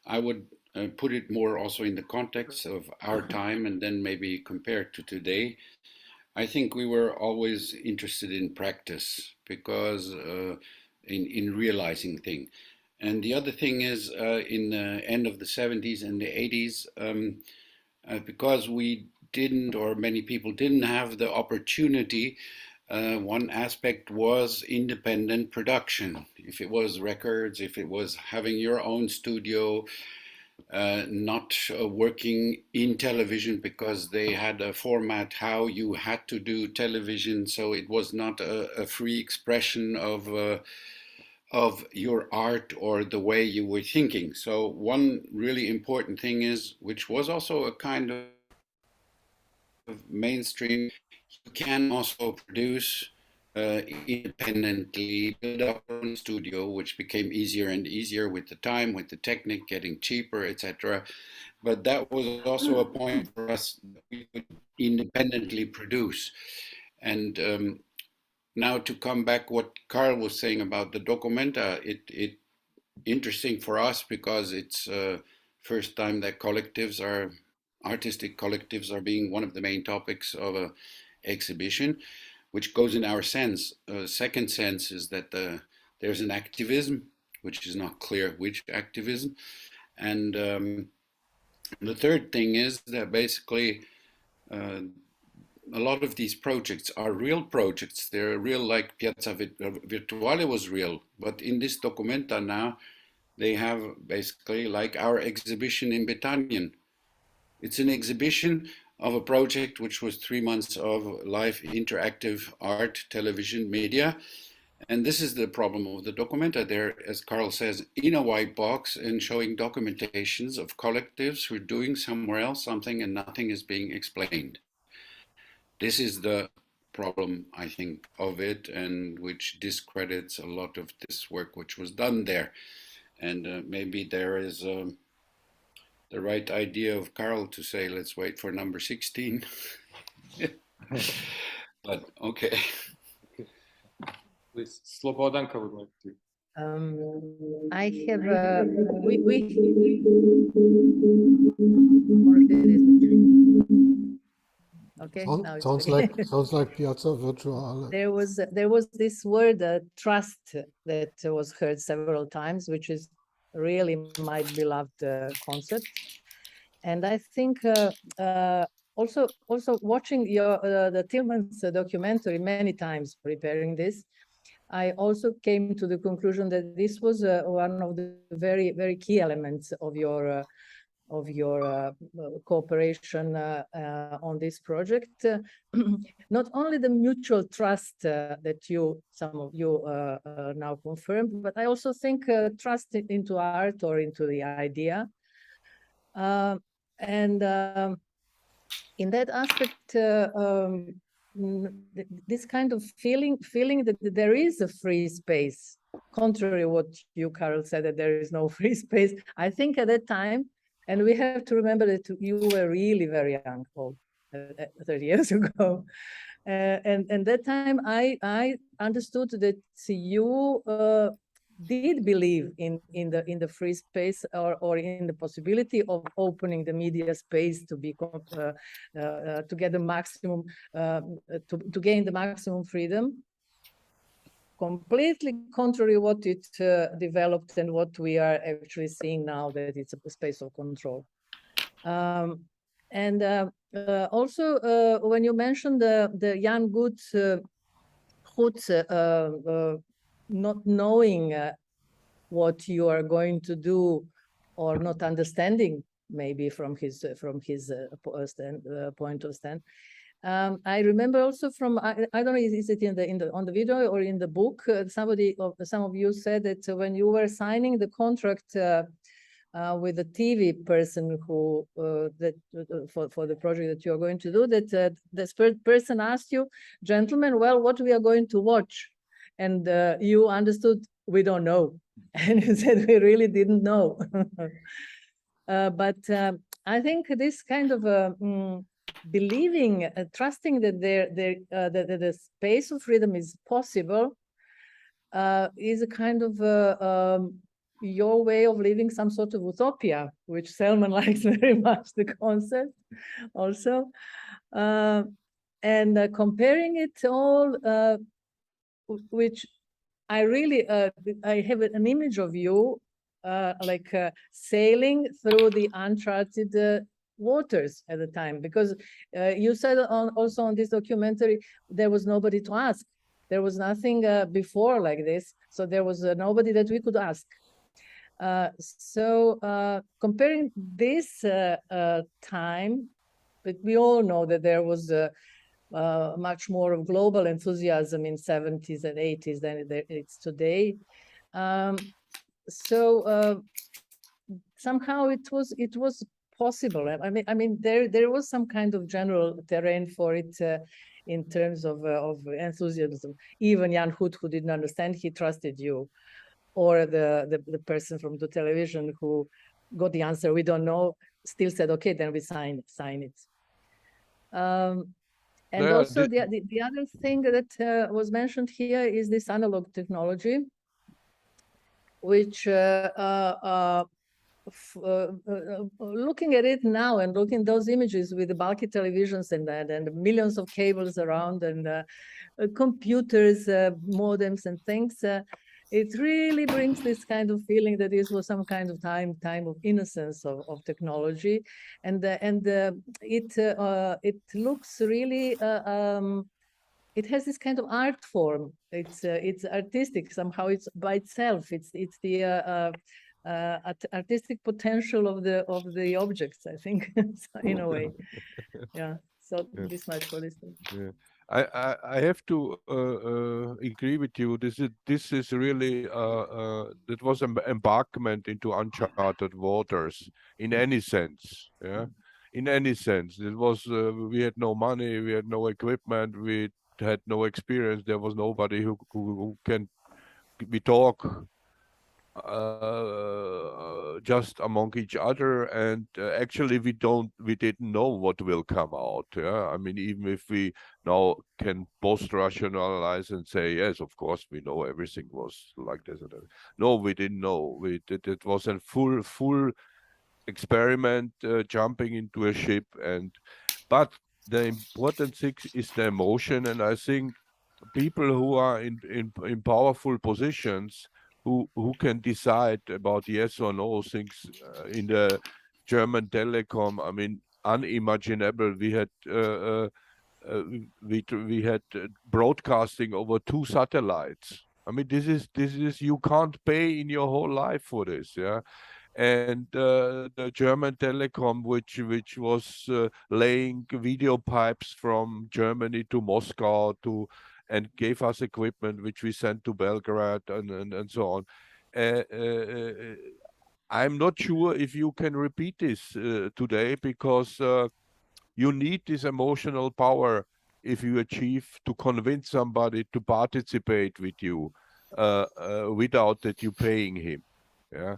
I would put it more also in the context of our time and then maybe compare to today. I think we were always interested in practice because in realizing things. And the other thing is in the end of the 70s and the 80s, because we didn't, or many people didn't have the opportunity, one aspect was independent production. If it was records, if it was having your own studio, not working in television because they had a format how you had to do television, so it was not a free expression of your art or the way you were thinking. So one really important thing is, which was also a kind of mainstream, you can also produce independently, build up our own studio, which became easier and easier with the time, with the technique getting cheaper, etc. But that was also a point for us that we could independently produce. And now to come back what Karel was saying about the Documenta, it interesting for us because it's first time that collectives are, artistic collectives are being one of the main topics of an exhibition, which goes in our sense. Second sense is that there's an activism, which is not clear which activism. And the third thing is that basically a lot of these projects are real projects. They're real, like Piazza Virtuale was real. But in this Documenta now, they have basically like our exhibition in Bethanien. It's an exhibition of a project which was 3 months of live interactive art, television, media. And this is the problem of the Documenta. There, as Karel says, in a white box and showing documentations of collectives who are doing somewhere else something and nothing is being explained. This is the problem, I think, of it, and which discredits a lot of this work which was done there. And maybe there is the right idea of Karel to say, let's wait for number 16. But okay. Please, Slobodanka would like to. I have okay. Sounds like Piazza Virtuale. There was this word trust that was heard several times, which is really my beloved concept. And I think also watching the Tillmans documentary many times, preparing this, I also came to the conclusion that this was one of the very, very key elements of your of your cooperation on this project. Not only the mutual trust that some of you now confirmed, but I also think trust into art or into the idea. And in that aspect, this kind of feeling that there is a free space, contrary to what you, Karel, said, that there is no free space. I think at that time, and we have to remember that you were really very young, 30 years ago. And that time I understood that you did believe in the free space or in the possibility of opening the media space to be to get the maximum to gain the maximum freedom. Completely contrary what it developed and what we are actually seeing now, that it's a space of control. And also when you mentioned the Jan Goethe not knowing what you are going to do, or not understanding, maybe from his point of stand. I remember also from I don't know, is it on the video or in the book? Some of you said that when you were signing the contract with the TV person who for the project that you are going to do, that this person asked you, "Gentlemen, well, what we are going to watch?" And you understood, "We don't know." And you said, "We really didn't know." But I think this kind of believing, trusting that that the space of freedom is possible is a kind of your way of living some sort of utopia, which Selman likes very much, the concept also. And comparing it all, which I really, I have an image of you like sailing through the uncharted waters at the time, because you said also on this documentary, there was nobody to ask. There was nothing before like this, so there was nobody that we could ask. So comparing this time, but we all know that there was much more of global enthusiasm in 70s and 80s than it's today. So somehow it was possible. I mean, there was some kind of general terrain for it in terms of enthusiasm. Even Jan Goethe, who didn't understand, he trusted you, or the person from the television who got the answer, "We don't know," still said, "Okay, then we sign it." And Yeah, also the other thing that was mentioned here is this analog technology, which looking at it now and looking at those images with the bulky televisions and millions of cables around and computers, modems and things, it really brings this kind of feeling that this was some kind of time of innocence of technology, and it looks really it has this kind of art form. It's artistic somehow. It's by itself. It's the artistic potential of the objects, I think, in a way. Yeah. So Yeah. this much for this thing. Yeah. I have to agree with you. This is really that was an embarkment into uncharted waters in any sense. Yeah, in any sense. It was we had no money, we had no equipment, we had no experience. There was nobody who can we talk just among each other, and actually we didn't know what will come out. Yeah, I mean, even if we now can post rationalize and say, yes, of course we know everything was like this and that. No, we didn't know. It was a full experiment, jumping into a ship, but the important thing is the emotion, and I think people who are in powerful positions, who can decide about yes or no things in the German telecom, I mean, unimaginable. We had we had broadcasting over 2 satellites. I mean, this is you can't pay in your whole life for this, yeah. and the German Telecom, which was laying video pipes from Germany to Moscow and gave us equipment which we sent to Belgrade and so on. I'm not sure if you can repeat this today, because you need this emotional power if you achieve to convince somebody to participate with you without that you paying him. Yeah.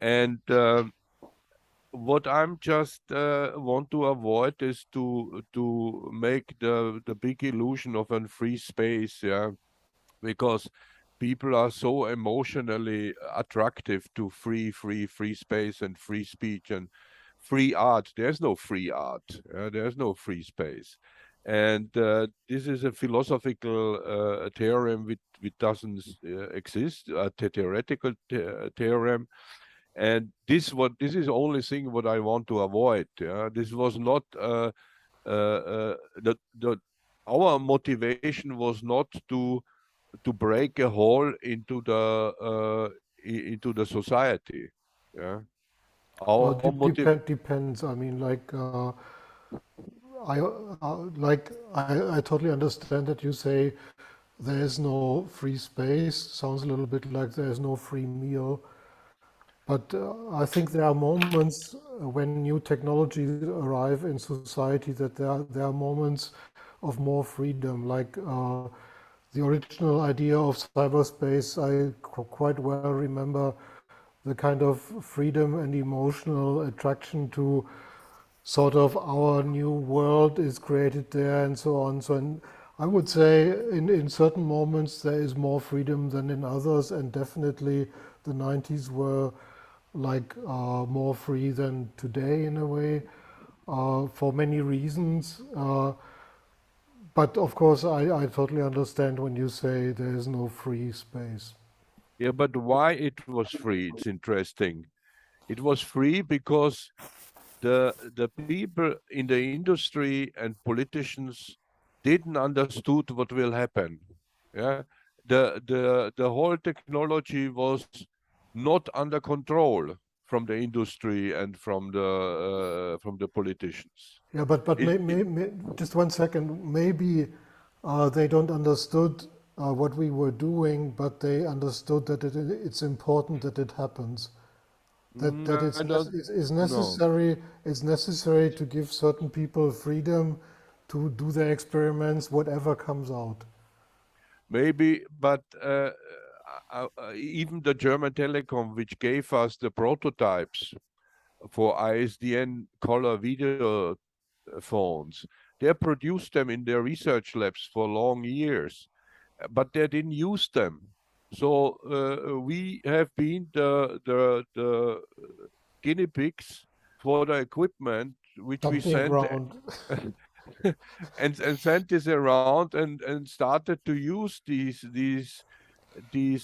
And what I'm just want to avoid is to make the big illusion of a free space, yeah, because people are so emotionally attractive to free space and free speech and free art. There's no free art. There's no free space. And this is a philosophical theorem which doesn't exist, a theoretical theorem. And this is the only thing what I want to avoid. This was not our motivation was not to break a hole into the society. Yeah. Well, depends. I mean, I totally understand that you say there is no free space. Sounds a little bit like there is no free meal. But I think there are moments when new technologies arrive in society that there are moments of more freedom, like the original idea of cyberspace. I quite well remember the kind of freedom and emotional attraction to sort of our new world is created there and so on. So I would say in certain moments there is more freedom than in others, and definitely the 90s were like more free than today in a way, for many reasons. But of course, I totally understand when you say there is no free space. Yeah, but why it was free? It's interesting. It was free because the people in the industry and politicians didn't understood what will happen. Yeah, the whole technology was not under control from the industry and from the politicians. Yeah, but just 1 second. Maybe they don't understood what we were doing, but they understood that it's important that it happens. That it's necessary. No. It's necessary to give certain people freedom to do their experiments, whatever comes out. Maybe, but even the German Telecom, which gave us the prototypes for ISDN color video phones, they produced them in their research labs for long years, but they didn't use them. So we have been the guinea pigs for the equipment which we sent and sent this around and started to use these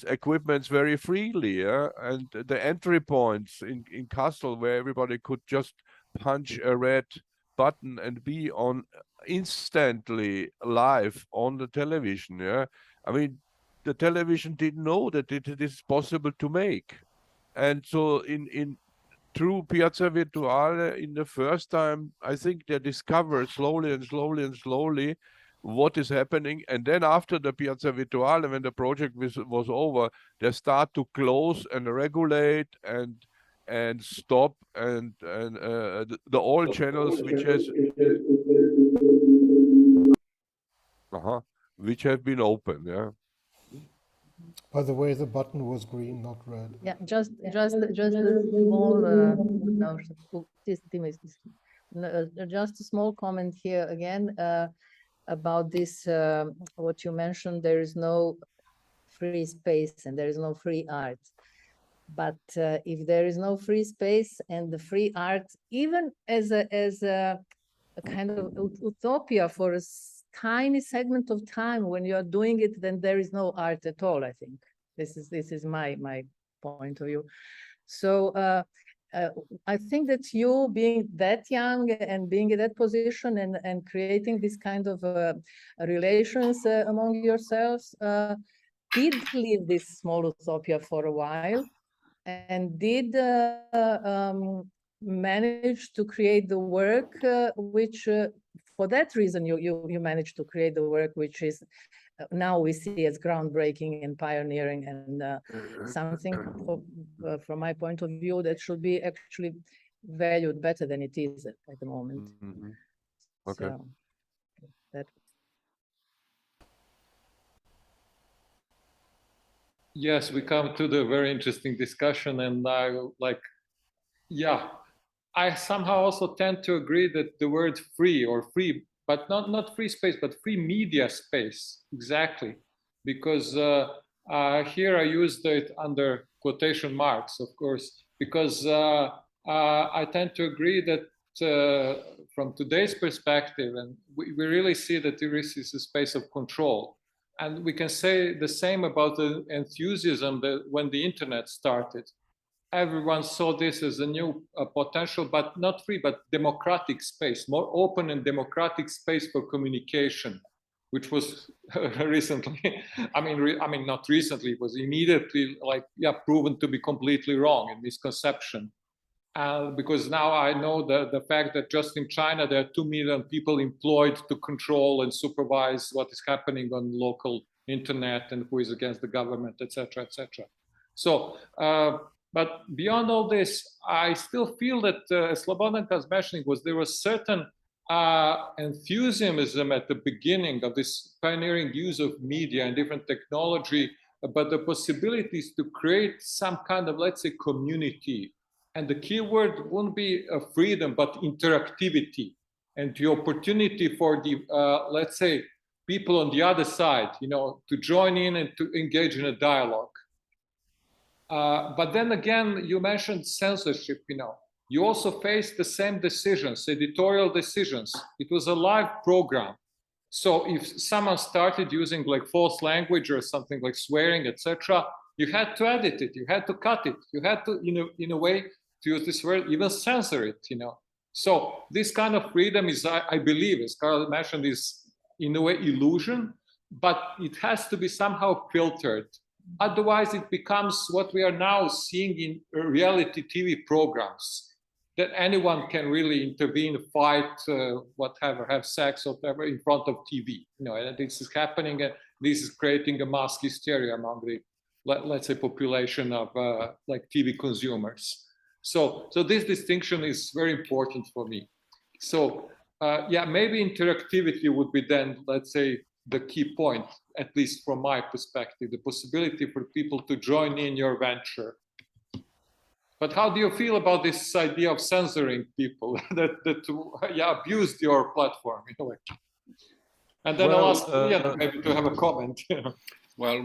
equipments very freely. Yeah? And the entry points in Kassel, where everybody could just punch a red button and be on instantly live on the television. Yeah, I mean, the television didn't know that it is possible to make. And so through Piazza Virtuale, in the first time, I think they discovered slowly what is happening. And then after the Piazza Virtuale, when the project was over, they start to close and regulate and stop and the old channels which have been open. Yeah. By the way, the button was green, not red. Yeah, just a small, just a small comment here again about this. What you mentioned, there is no free space and there is no free art. But if there is no free space and the free art, even as a kind of utopia for a tiny segment of time when you are doing it, then there is no art at all. I think this is my point of view. So I think that you being that young and being in that position and creating this kind of relations among yourselves did leave this small utopia for a while. and did manage to create the work which, for that reason, you managed to create the work which is now we see as groundbreaking and pioneering and something from my point of view that should be actually valued better than it is at the moment. Mm-hmm. Okay. So, that. Yes, we come to the very interesting discussion, and I like, yeah, I somehow also tend to agree that the word free or free, but not free space, but free media space, exactly, because here I used it under quotation marks, of course, because I tend to agree that from today's perspective, and we really see that this is a space of control. And we can say the same about the enthusiasm that when the internet started. Everyone saw this as a new potential, but not free, but democratic space, more open and democratic space for communication, which was recently, I mean, not recently, it was immediately proven to be completely wrong and misconception. Because now I know the fact that just in China, there are 2 million people employed to control and supervise what is happening on local internet and who is against the government, etc., etc. So, but beyond all this, I still feel that Slobodanka was mentioning there was certain enthusiasm at the beginning of this pioneering use of media and different technology, but the possibilities to create some kind of, let's say, community. And the key word won't be freedom, but interactivity and the opportunity for the, let's say, people on the other side, to join in and to engage in a dialogue. But then again, you mentioned censorship, You also faced the same decisions, editorial decisions. It was a live program. So if someone started using like false language or something like swearing, etc., you had to edit it, you had to cut it, you had to, in a way, to use this word, even censor it, So this kind of freedom is, I believe, as Karel mentioned, is in a way illusion, but it has to be somehow filtered. Otherwise, it becomes what we are now seeing in reality TV programs, that anyone can really intervene, fight, whatever, have sex, whatever, in front of TV. And this is happening, and this is creating a mass hysteria among the, let's say, population of like TV consumers. So this distinction is very important for me. So maybe interactivity would be then, let's say, the key point, at least from my perspective, the possibility for people to join in your venture. But how do you feel about this idea of censoring people that abused your platform in a way? And then I'll ask maybe to have a comment. Well,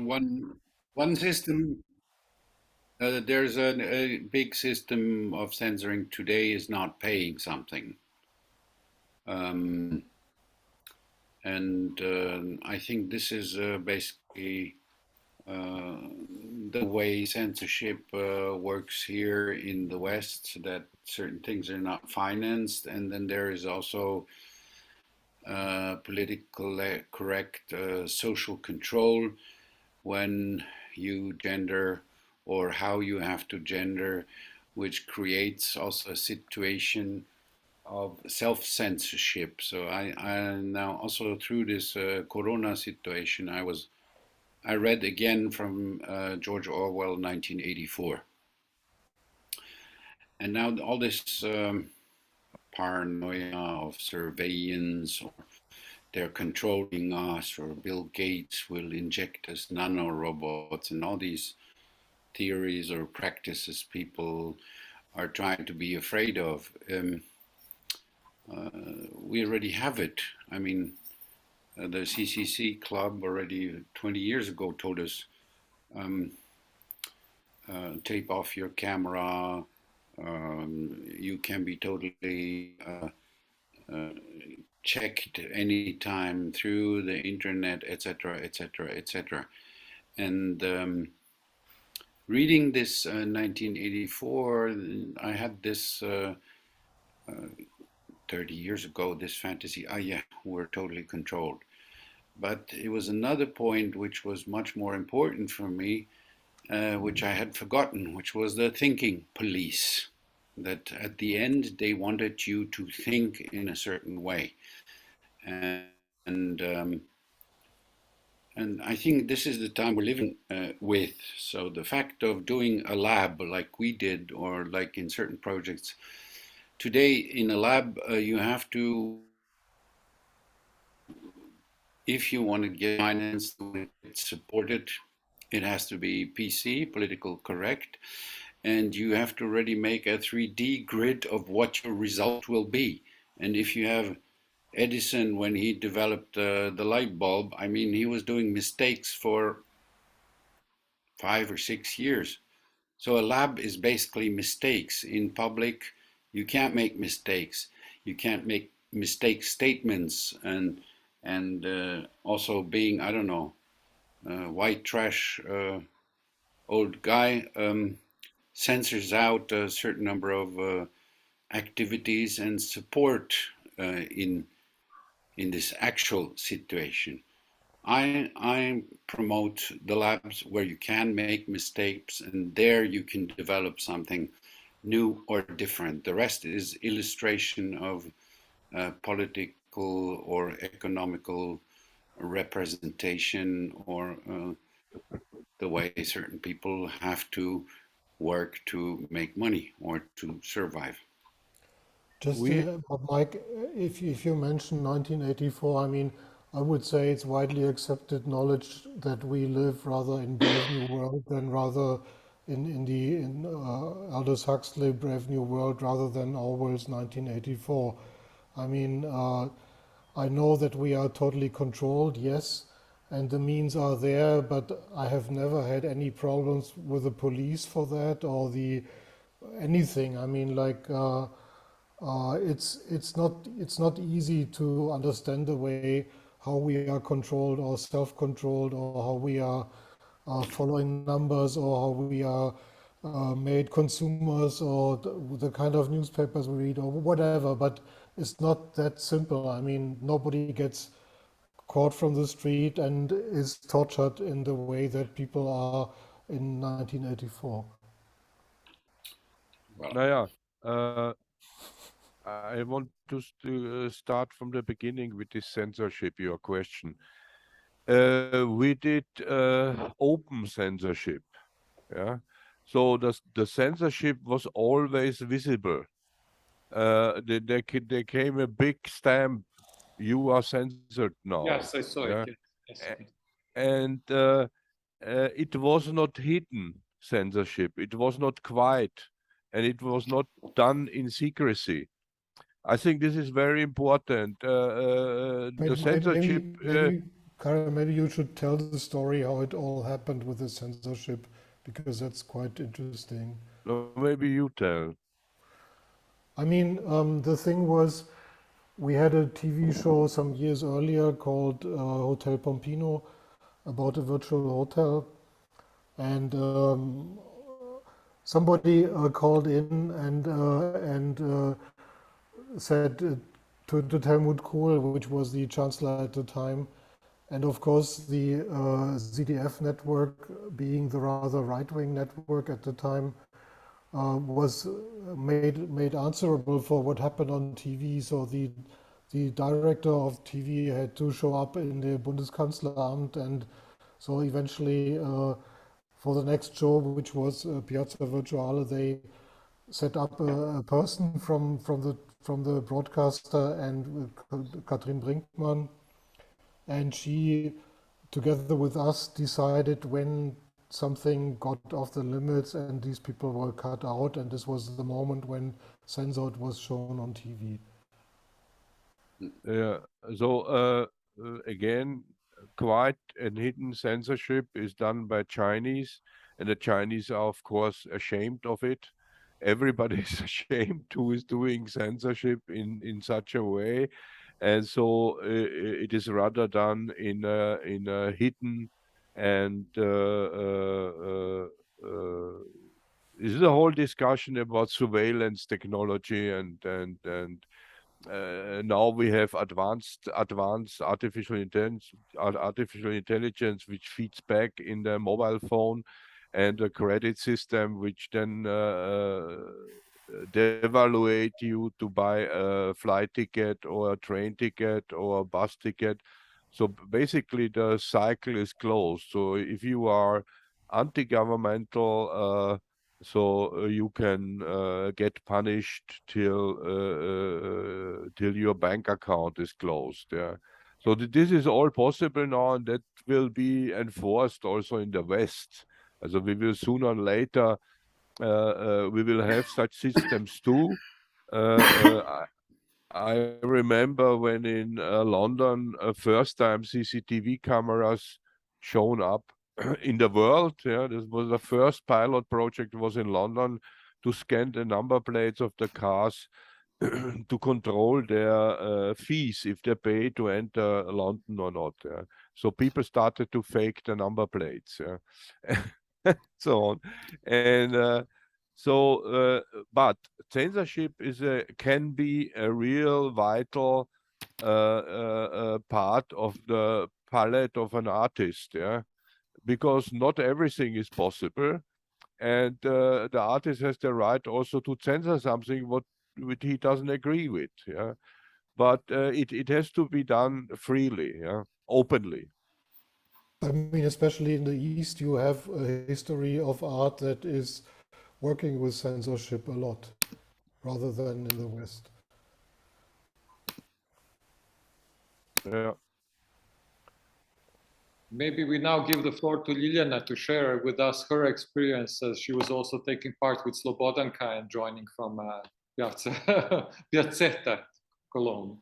one system, there's a big system of censoring today is not paying something. I think this is basically the way censorship works here in the West, that certain things are not financed, and then there is also politically correct social control when you gender or how you have to gender, which creates also a situation of self-censorship. So I now also through this Corona situation, I read again from George Orwell, 1984. And now all this paranoia of surveillance, or they're controlling us, or Bill Gates will inject us nanorobots, and all these theories or practices people are trying to be afraid of. We already have it. I mean, the CCC club already 20 years ago told us, tape off your camera, you can be totally checked anytime through the internet, etc., etc., etc. And reading this 1984, I had this 30 years ago, this fantasy, we're totally controlled. But it was another point which was much more important for me, which I had forgotten, which was the thinking police. That at the end they wanted you to think in a certain way, and I think this is the time we're living with. So the fact of doing a lab like we did, or like in certain projects today in a lab, you have to, if you want to get finance, get supported, it has to be PC, political correct, and you have to already make a 3D grid of what your result will be. And if you have Edison, when he developed the light bulb, I mean, he was doing mistakes for 5 or 6 years. So a lab is basically mistakes. In public, you can't make mistakes. You can't make mistake statements, and also being, I don't know, white trash old guy censors out a certain number of activities and support in this actual situation. I promote the labs where you can make mistakes, and there you can develop something new or different. The rest is illustration of political or economical representation, or the way certain people have to work to make money or to survive. Just, but Mike, if you mention 1984, I mean, I would say it's widely accepted knowledge that we live rather in Brave New World than rather in Aldous Huxley Brave New World rather than Orwell's 1984. I mean, I know that we are totally controlled, yes, and the means are there, but I have never had any problems with the police for that or anything. I mean, like. It's not easy to understand the way how we are controlled or self-controlled, or how we are following numbers, or how we are made consumers, or the kind of newspapers we read, or whatever. But it's not that simple. I mean, nobody gets caught from the street and is tortured in the way that people are in 1984. Naja, I want to start from the beginning with this censorship, your question. We did open censorship. Yeah, so the censorship was always visible. There came a big stamp, "You are censored now." Yes, I saw yeah? it. Yes. And it was not hidden censorship. It was not quiet, and it was not done in secrecy. I think this is very important. The censorship. Karel, maybe you should tell the story how it all happened with the censorship, because that's quite interesting. Maybe you tell. I mean, the thing was, we had a TV show some years earlier called Hotel Pompino, about a virtual hotel, and somebody called in and said to Helmut Kohl, which was the chancellor at the time, and of course the ZDF network, being the rather right-wing network at the time, was made answerable for what happened on TV. So the director of TV had to show up in the Bundeskanzleramt, and so eventually for the next show, which was Piazza Virtuale, they set up a person from the broadcaster and Katrin Brinkmann, and she, together with us, decided when something got off the limits and these people were cut out, and this was the moment when censored was shown on TV. Yeah. So again, quiet and hidden censorship is done by Chinese, and the Chinese are of course ashamed of it. Everybody is ashamed who is doing censorship in such a way, and so it is rather done in a hidden and this is a whole discussion about surveillance technology, and now we have advanced artificial intelligence which feeds back in the mobile phone, and a credit system which then devaluate you to buy a flight ticket or a train ticket or a bus ticket. So basically the cycle is closed. So if you are anti-governmental, you can get punished till your bank account is closed. Yeah. So this is all possible now, and that will be enforced also in the West. So we will sooner or later we will have such systems too. I remember when in London, first time CCTV cameras shown up in the world. Yeah, this was the first pilot project was in London to scan the number plates of the cars to control their fees if they pay to enter London or not. Yeah. So people started to fake the number plates. Yeah. So on. And but censorship can be a real vital part of the palette of an artist, yeah, because not everything is possible, and the artist has the right also to censor something what he doesn't agree with, yeah, but it has to be done freely, yeah, openly. I mean, especially in the East, you have a history of art that is working with censorship a lot, rather than in the West. Yeah. Maybe we now give the floor to Ljilja to share with us her experience, as she was also taking part with Slobodanka and joining from Piazzetta, Cologne.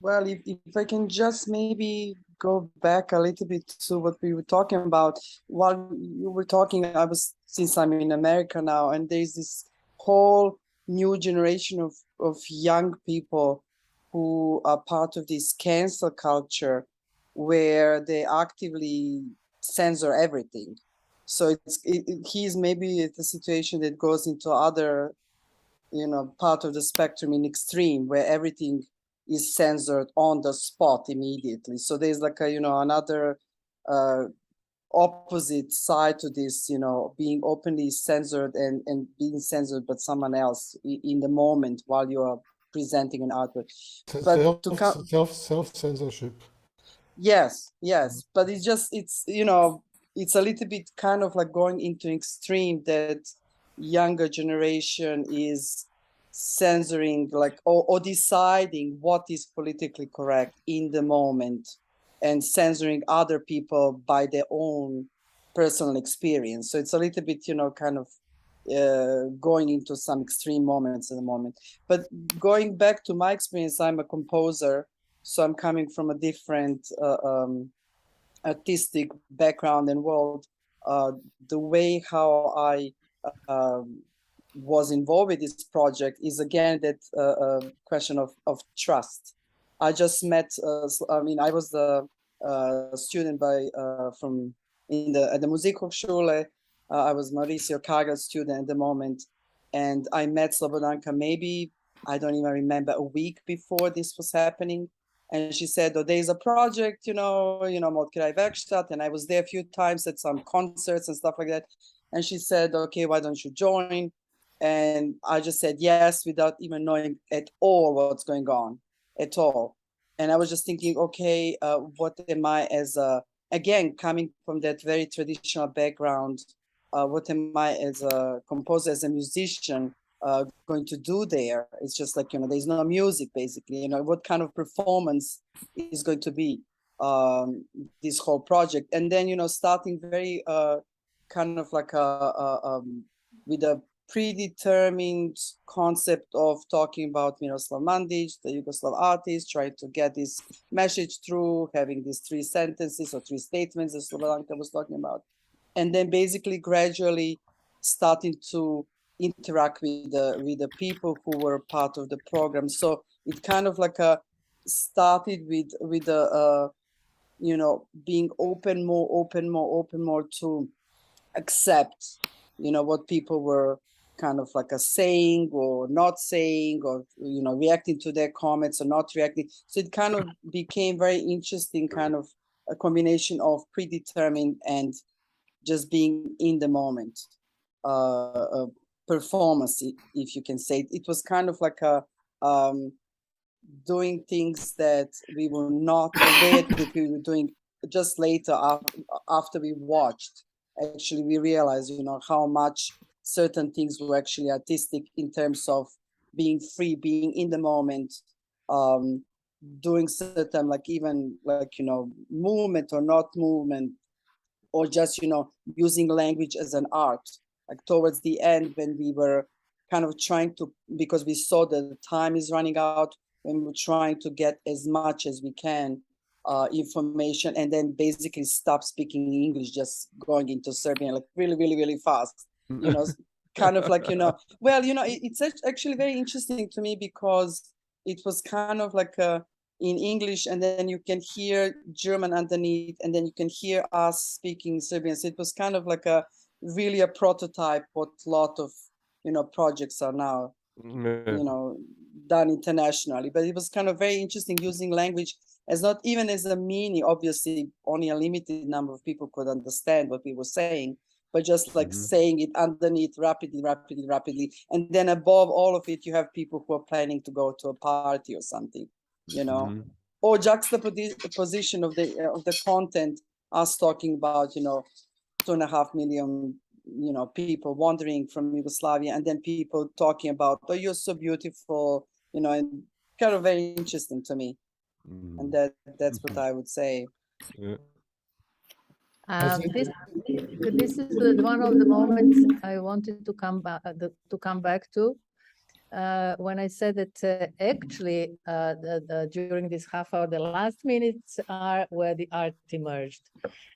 Well, if I can just maybe go back a little bit to what we were talking about. While you were talking, since I'm in America now, and there's this whole new generation of young people who are part of this cancel culture where they actively censor everything. So he's maybe at a situation that goes into other, part of the spectrum in extreme, where everything is censored on the spot immediately. So there's like another opposite side to this, being openly censored and being censored by someone else in the moment while you are presenting an artwork. But self-censorship. Yes, but it's a little bit kind of like going into extreme that younger generation is censoring or deciding what is politically correct in the moment and censoring other people by their own personal experience. So it's a little bit, kind of going into some extreme moments at the moment. But going back to my experience, I'm a composer, so I'm coming from a different artistic background and world. The way how I was involved with this project is again that question of trust. I just met. I was the student at the Musikhochschule. I was Mauricio Kagel's student at the moment, and I met Slobodanka maybe, I don't even remember, a week before this was happening. And she said, "Oh, there's a project, Motkraj Werkstatt," and I was there a few times at some concerts and stuff like that. And she said, "Okay, why don't you join?" And I just said yes, without even knowing at all what's going on, at all. And I was just thinking, okay, what am I again, coming from that very traditional background, what am I as a composer, as a musician, going to do there? It's just like, there's no music, basically. What kind of performance is going to be this whole project? And then, starting very kind of like with a predetermined concept of talking about Miroslav Mandic, the Yugoslav artist, trying to get this message through, having these 3 sentences or 3 statements that Slobodanka was talking about. And then basically gradually starting to interact with the people who were part of the program. So it kind of like started with the being more to accept what people were kind of like saying or not saying, or reacting to their comments or not reacting. So it kind of became very interesting kind of a combination of predetermined and just being in the moment, performance, if you can say. It was kind of like a doing things that we were not aware that we were doing. Just later, after we watched, actually we realized, you know, how much certain things were actually artistic in terms of being free, being in the moment, doing certain, like even like, you know, movement or not movement, or just, you know, using language as an art. Like towards the end, when we were kind of trying to, because we saw that the time is running out, when we're trying to get as much as we can information, and then basically stop speaking English, just going into Serbian, like really, really, really fast, you know, kind of like, you know, well, you know, it's actually very interesting to me because it was kind of like in English, and then you can hear German underneath, and then you can hear us speaking Serbian. So it was kind of like a really a prototype what a lot of, you know, projects are now, you know, done internationally. But it was kind of very interesting using language as not even as a meaning. Obviously, only a limited number of people could understand what we were saying, but just like saying it underneath rapidly, rapidly, rapidly. And then above all of it, you have people who are planning to go to a party or something, you know, or juxtaposition of the content, us talking about, you know, 2.5 million, you know, people wandering from Yugoslavia, and then people talking about, oh, you're so beautiful, you know, and kind of very interesting to me. And that's what I would say. This is one of the moments I wanted to come back to. When I said that actually during this half hour, the last minutes are where the art emerged.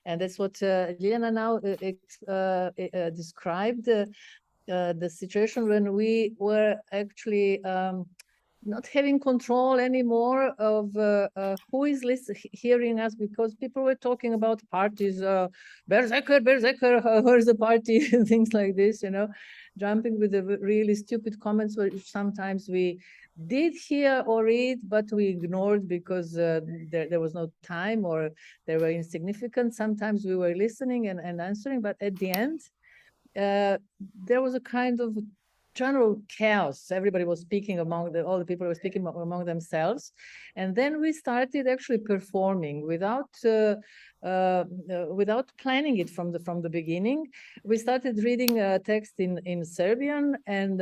And that's what Ljilja now described, the situation when we were actually not having control anymore of who is hearing us, because people were talking about parties, Berserker, where's the party, things like this, you know, jumping with the really stupid comments, which sometimes we did hear or read, but we ignored because there was no time, or they were insignificant. Sometimes we were listening and answering, but at the end, there was a kind of general chaos. Everybody was speaking all the people were speaking among themselves. And then we started actually performing without planning it from the beginning. We started reading a text in Serbian, and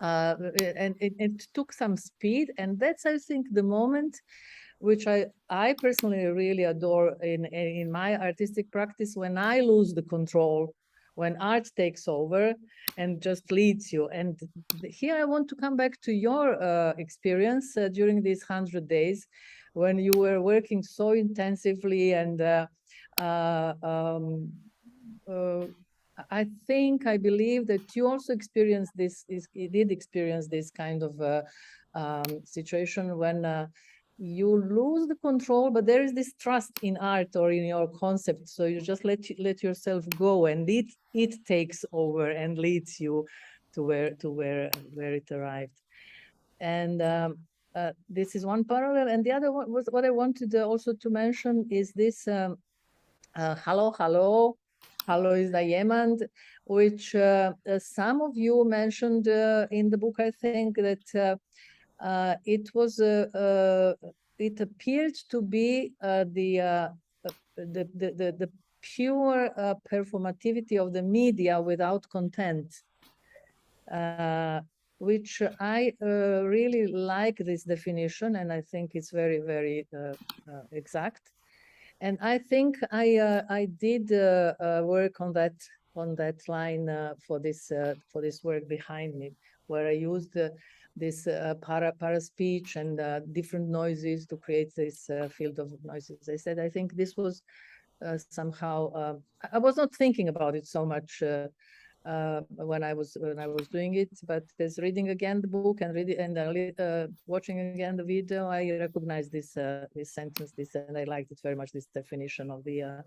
it took some speed. And that's, I think, the moment which I personally really adore in my artistic practice, when I lose the control, when art takes over and just leads you. And here I want to come back to your experience during these 100 days, when you were working so intensively. And I believe that you also experienced did experience this kind of situation when you lose the control, but there is this trust in art or in your concept. So you just let yourself go, and it takes over and leads you to where it arrived. And this is one parallel. And the other one was what I wanted also to mention is this hello is Diamond, which some of you mentioned in the book. I think that it appeared to be the pure performativity of the media without content, which I really like this definition, and I think it's very, very exact. And I think I did work on that line for this work behind me, where I used this para speech and different noises to create this field of noises. I said I think this was somehow I was not thinking about it so much when I was doing it, but as reading again the book and watching again the video, I recognized this sentence, and I liked it very much, this definition of the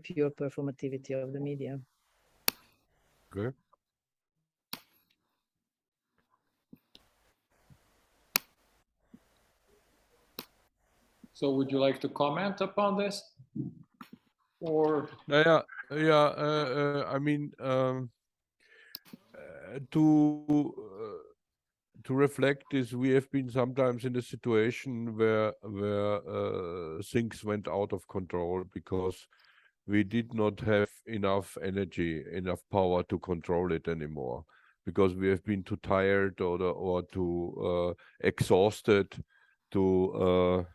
pure performativity of the media. Okay. So would you like to comment upon this? Or I mean, to reflect is we have been sometimes in a situation where things went out of control because we did not have enough energy, enough power to control it anymore, because we have been too tired or too exhausted to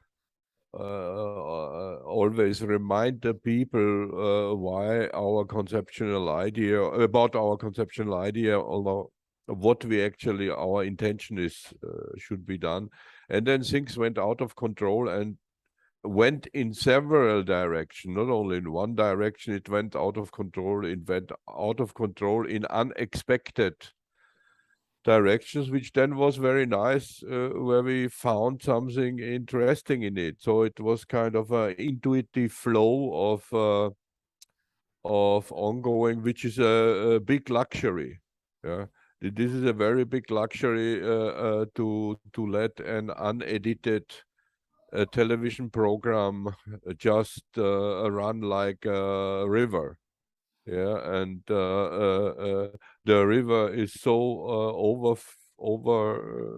always remind the people why our conceptual idea, although what we actually, our intention is should be done. And then things went out of control and went in several directions, not only in one direction. It went out of control. It went out of control in unexpected directions, which then was very nice, where we found something interesting in it. So it was kind of an intuitive flow of ongoing, which is a big luxury. Yeah, this is a very big luxury to let an unedited television program just run like a river. Yeah, and the river is so over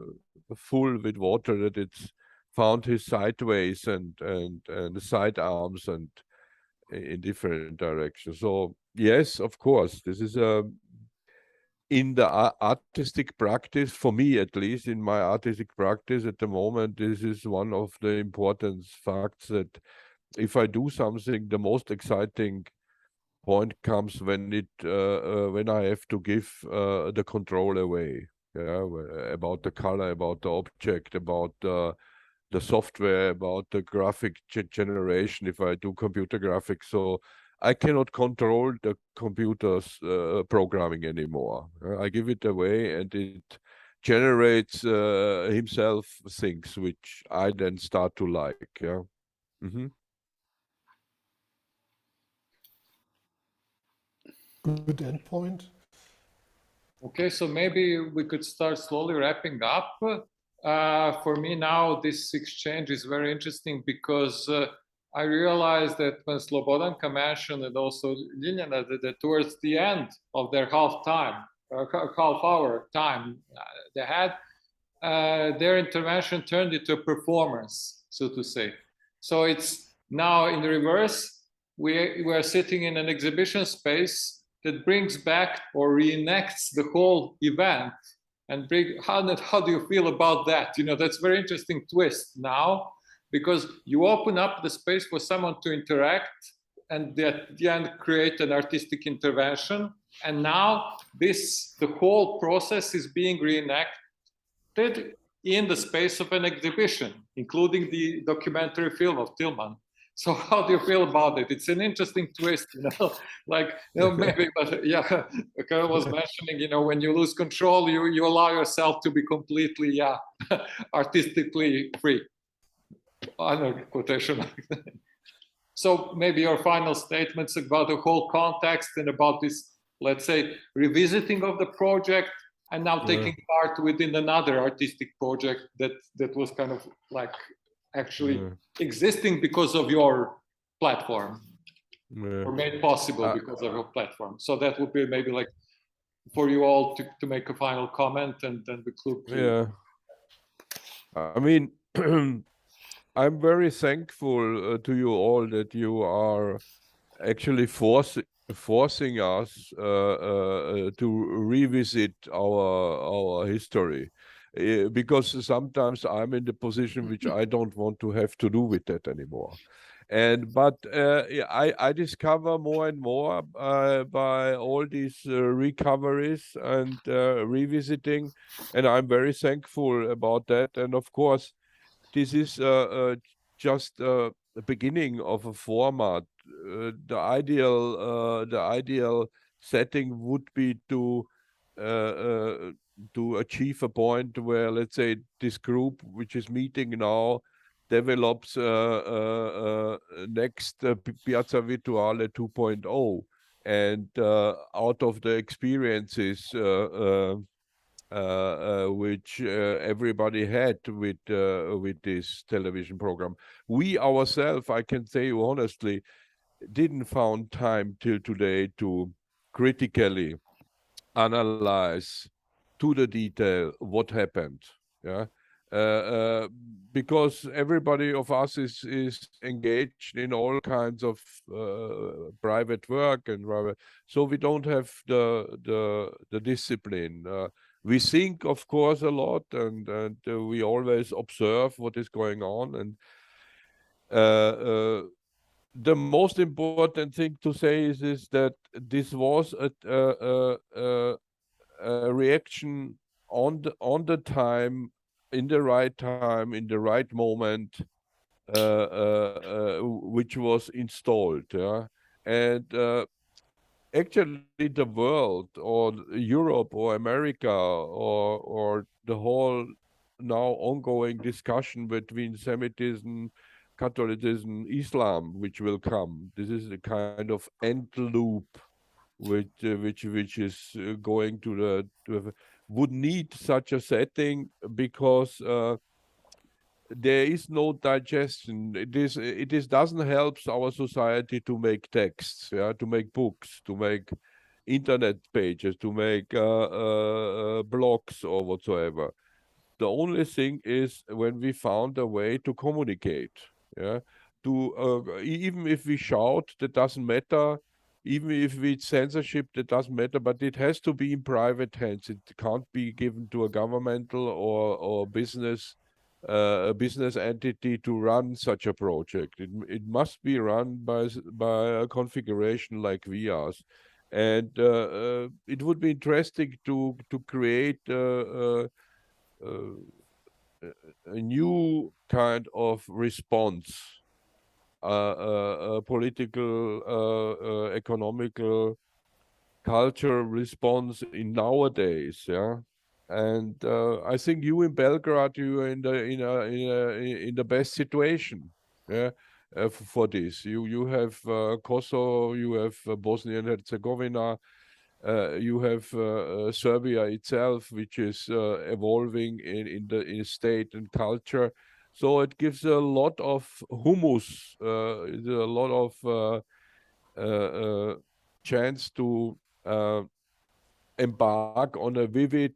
full with water that it's found his sideways and side arms and in different directions. So yes, of course, this is in the artistic practice, for me at least, in my artistic practice at the moment, this is one of the important facts that if I do something, the most exciting point comes when when I have to give the control away, about the color, about the object, about the software, about the graphic generation, if I do computer graphics. So I cannot control the computer's programming anymore. I give it away and it generates himself things which I then start to like. Yeah. Mm-hmm. Good endpoint. okay, so maybe we could start slowly wrapping up. For me now, this exchange is very interesting because I realized that when Slobodanka mentioned and also Ljilja, that towards the end of their half hour time they had, their intervention turned into a performance, so to say. So it's now in reverse. We are sitting in an exhibition space that brings back or reenacts the whole event. And how do you feel about that? You know, that's a very interesting twist now, because you open up the space for someone to interact and at the end create an artistic intervention. And now the whole process is being reenacted in the space of an exhibition, including the documentary film of Tillman. So how do you feel about it? It's an interesting twist, you know, like, you know, maybe, but yeah, Karel was mentioning, you know, when you lose control, you allow yourself to be completely, artistically free. Under quotation. So maybe your final statements about the whole context and about this, let's say, revisiting of the project and now taking part within another artistic project that was kind of like actually existing because of your platform, or made possible because of your platform. So that would be maybe like for you all to make a final comment and then the clue. Yeah, I mean, I'm very thankful to you all that you are actually forcing us to revisit our history. Because sometimes I'm in the position which I don't want to have to do with that anymore. But I discover more and more by all these recoveries and revisiting, and I'm very thankful about that. And of course, this is just the beginning of a format. The ideal setting would be to achieve a point where, let's say, this group which is meeting now develops next Piazza Virtuale 2.0, and out of the experiences which everybody had with this television program. We ourselves, I can say honestly, didn't found time till today to critically analyze to the detail what happened. Yeah. Because everybody of us is engaged in all kinds of private work and so we don't have the discipline. We think, of course, a lot, and we always observe what is going on. And the most important thing to say is that this was a reaction on the time, in the right time, in the right moment, which was installed. Yeah? And actually the world, or Europe or America, or the whole now ongoing discussion between Semitism, Catholicism, Islam, which will come. This is a kind of end loop which is going to would need such a setting, because there is no digestion. It doesn't help our society to make texts, yeah, to make books, to make internet pages, to make blogs or whatsoever. The only thing is when we found a way to communicate, yeah, to even if we shout, that doesn't matter. Even if it's censorship, that doesn't matter, but it has to be in private hands. It can't be given to a governmental or business a business entity to run such a project. It must be run by a configuration like we are. And it would be interesting to create a new kind of response, a political, economical, cultural response in nowadays, yeah. And I think you in Belgrade, you are in the best situation, yeah, for this. You have Kosovo, you have Bosnia and Herzegovina, you have Serbia itself, which is evolving in state and culture. So it gives a lot of humus, a lot of chance to embark on a vivid,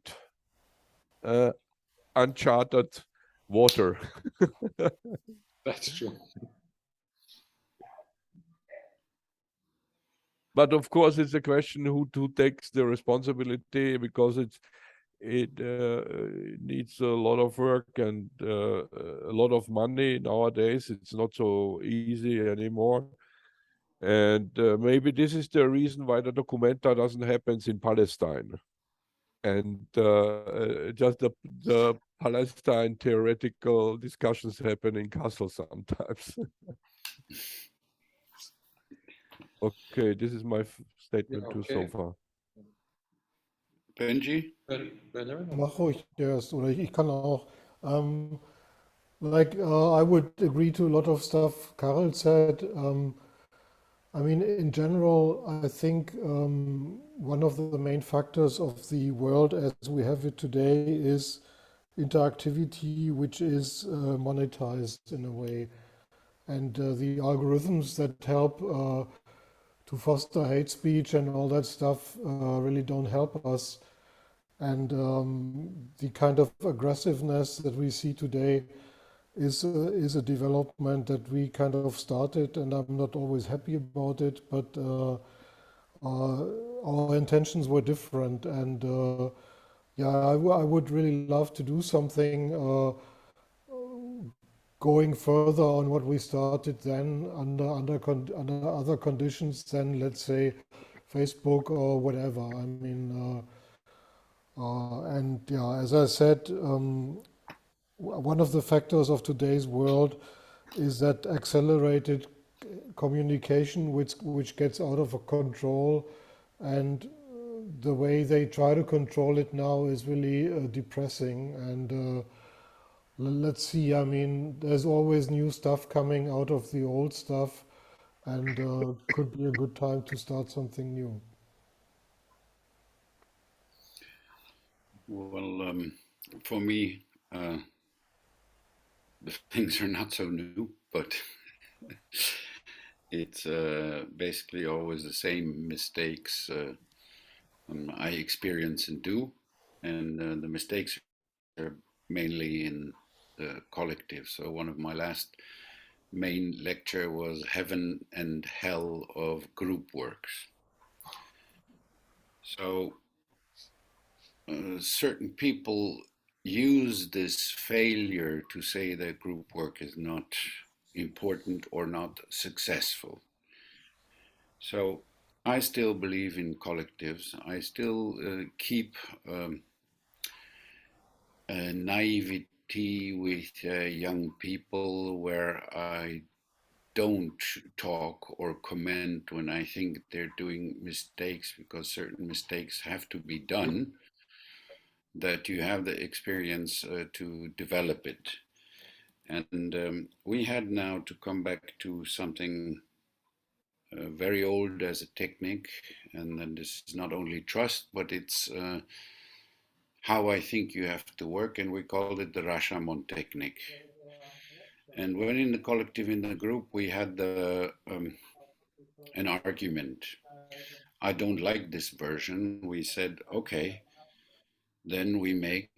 uncharted water. That's true. But of course, it's a question who takes the responsibility, because it needs a lot of work and a lot of money nowadays. It's not so easy anymore. And maybe this is the reason why the documenta doesn't happen in Palestine. And just the Palestine theoretical discussions happen in Kassel sometimes. Okay, this is my statement too so far. Benji? Mach ruhig erst, oder ich kann auch. I would agree to a lot of stuff Karel said. I mean, in general, I think one of the main factors of the world as we have it today is interactivity, which is monetized in a way. And the algorithms that help to foster hate speech and all that stuff really don't help us. And the kind of aggressiveness that we see today is a development that we kind of started, and I'm not always happy about it, but our intentions were different. And yeah, I would really love to do something going further on what we started then under other conditions than, let's say, Facebook or whatever. I mean, and yeah, as I said, one of the factors of today's world is that accelerated communication, which gets out of control, and the way they try to control it now is really depressing. And let's see, I mean, there's always new stuff coming out of the old stuff, and could be a good time to start something new. Well, for me, the things are not so new, but it's basically always the same mistakes I experience and do, and the mistakes are mainly in the collective. So one of my last main lecture was Heaven and Hell of Group Works. So certain people use this failure to say that group work is not important or not successful. So I still believe in collectives. I still keep a naivety with young people where I don't talk or comment when I think they're doing mistakes, because certain mistakes have to be done, that you have the experience to develop it. And we had now to come back to something very old as a technique, and then this is not only trust, but it's how I think you have to work, and we called it the Rashomon technique. And when in the collective, in the group, we had an argument. I don't like this version. We said, okay, then we make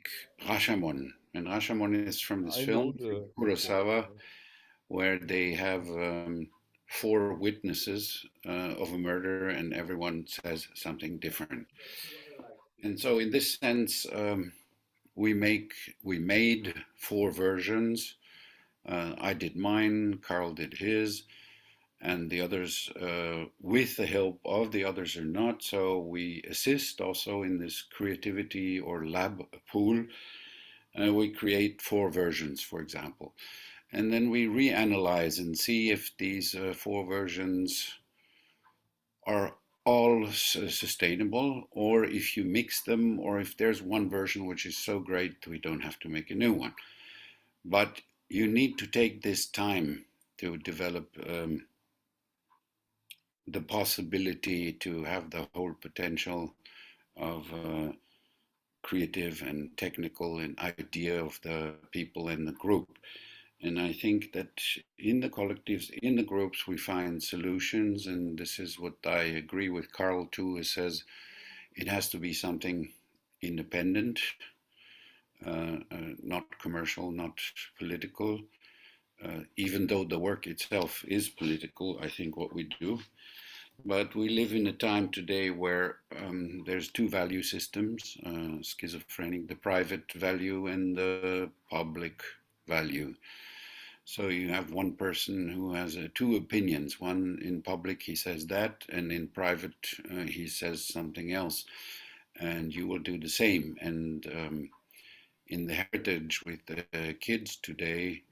Rashomon. And Rashomon is from this film, Kurosawa, where they have 4 witnesses of a murder and everyone says something different. And so in this sense, we made 4 versions. I did mine, Karel did his, and the others, with the help of the others or not. So we assist also in this creativity or lab pool. We create 4 versions, for example. And then we reanalyze and see if these 4 versions are all sustainable, or if you mix them, or if there's one version which is so great we don't have to make a new one. But you need to take this time to develop the possibility to have the whole potential of creative and technical and idea of the people in the group. And I think that in the collectives, in the groups, we find solutions. And this is what I agree with Karel too, who says it has to be something independent, not commercial, not political. Even though the work itself is political, I think what we do. But we live in a time today where there's 2 value systems, schizophrenic, the private value and the public value. So you have one person who has 2 opinions. One in public, he says that, and in private, he says something else. And you will do the same. And in the heritage with the kids today,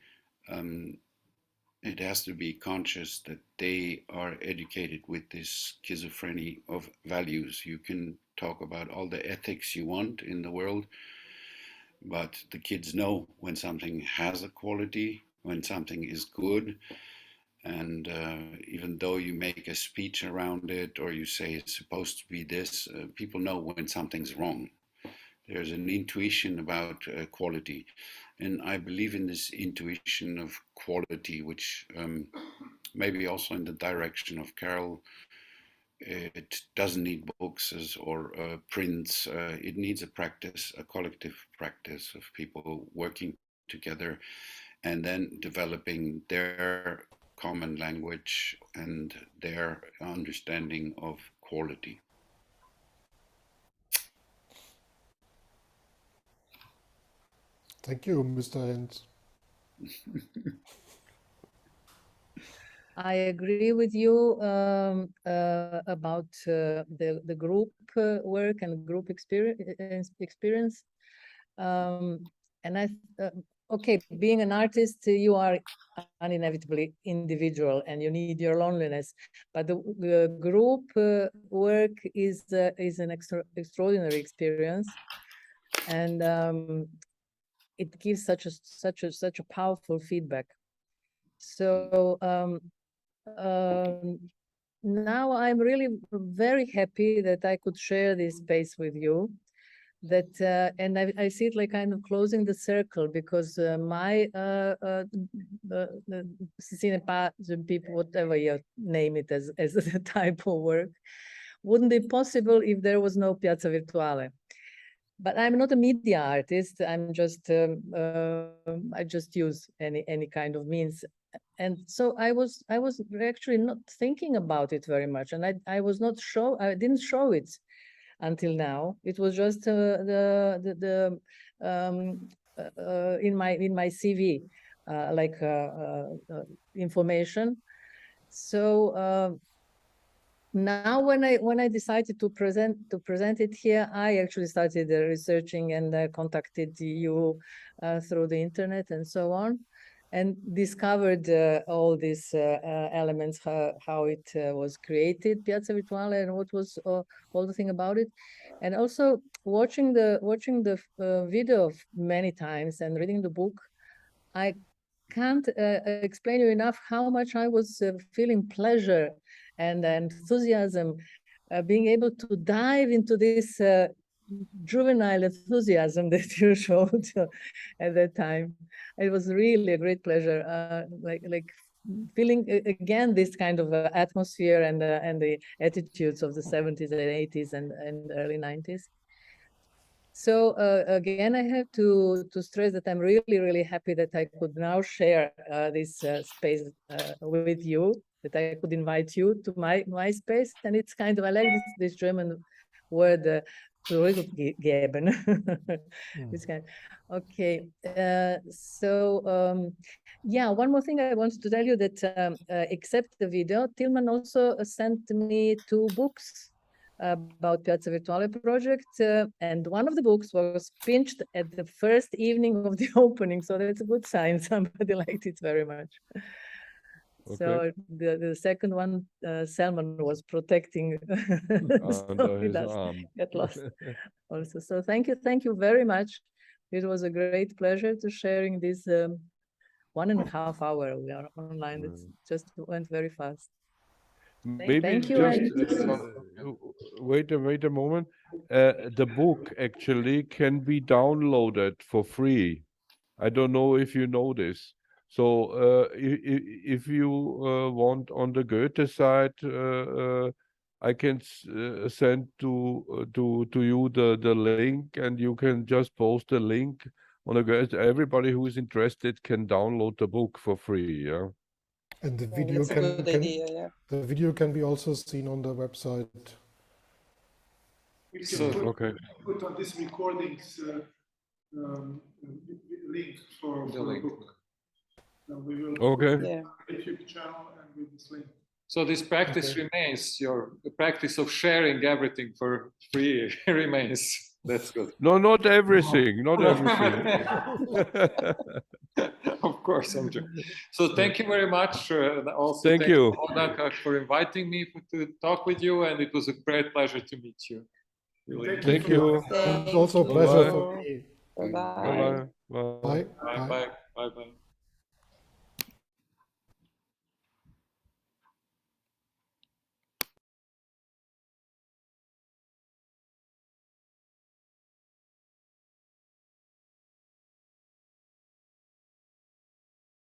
it has to be conscious that they are educated with this schizophrenia of values. You can talk about all the ethics you want in the world, but the kids know when something has a quality, when something is good. And even though you make a speech around it, or you say it's supposed to be this, people know when something's wrong. There's an intuition about quality. And I believe in this intuition of quality, which maybe also in the direction of Karel, it doesn't need books or prints. It needs a practice, a collective practice of people working together and then developing their common language and their understanding of quality. Thank you, Mr. Hentz. I agree with you about the group work and group experience. Okay, being an artist, you are inevitably individual and you need your loneliness. But the group work is an extraordinary experience, and it gives such a powerful feedback. So now I'm really very happy that I could share this space with you. that and I see it like kind of closing the circle, because my cinéma, people, whatever you name it as a type of work, wouldn't be possible if there was no Piazza Virtuale. But I'm not a media artist. I'm just I just use any kind of means, and so I was actually not thinking about it very much, and I didn't show it until now. It was just in my CV, like information. So now when I decided to present it here, I actually started researching and contacted you through the internet and so on, and discovered all these elements, how it was created, Piazza Virtuale, and what was all the thing about it. And also watching the video many times and reading the book, I can't explain you enough how much I was feeling pleasure and enthusiasm, being able to dive into this juvenile enthusiasm that you showed at that time. It was really a great pleasure, like feeling again this kind of atmosphere and the attitudes of the 70s and 80s and early 90s. So again, I have to stress that I'm really happy that I could now share this space with you, that I could invite you to my space. And it's kind of, I like this German word, zurückgeben. This kind. Okay. Yeah, one more thing I wanted to tell you, that except the video, Tilman also sent me 2 books about Piazza Virtuale project, and one of the books was pinched at the first evening of the opening, so that's a good sign. Somebody liked it very much. Okay. So the second one, Selman was protecting, so he doesn't get lost. Also, so thank you very much. It was a great pleasure to sharing this 1.5 hour we are online. It just went very fast. Maybe thank you. Just wait a moment. The book actually can be downloaded for free. I don't know if you know this. So if you want, on the Goethe site, I can send to you the link, and you can just post the link on the Goethe. Everybody who is interested can download the book for free. Yeah. And the video the video can be also seen on the website. We can put on this recordings link for the book. We will put YouTube channel and with this link. So this practice remains, the practice of sharing everything for free remains. That's good. No, not everything, not everything. Of course, Andrew. So thank you very much. Also, thank you, Slobodanka, for inviting me to talk with you, and it was a great pleasure to meet you. Really. Thank you. It's also a pleasure for me. Bye-bye. Bye-bye. Bye-bye. Bye-bye.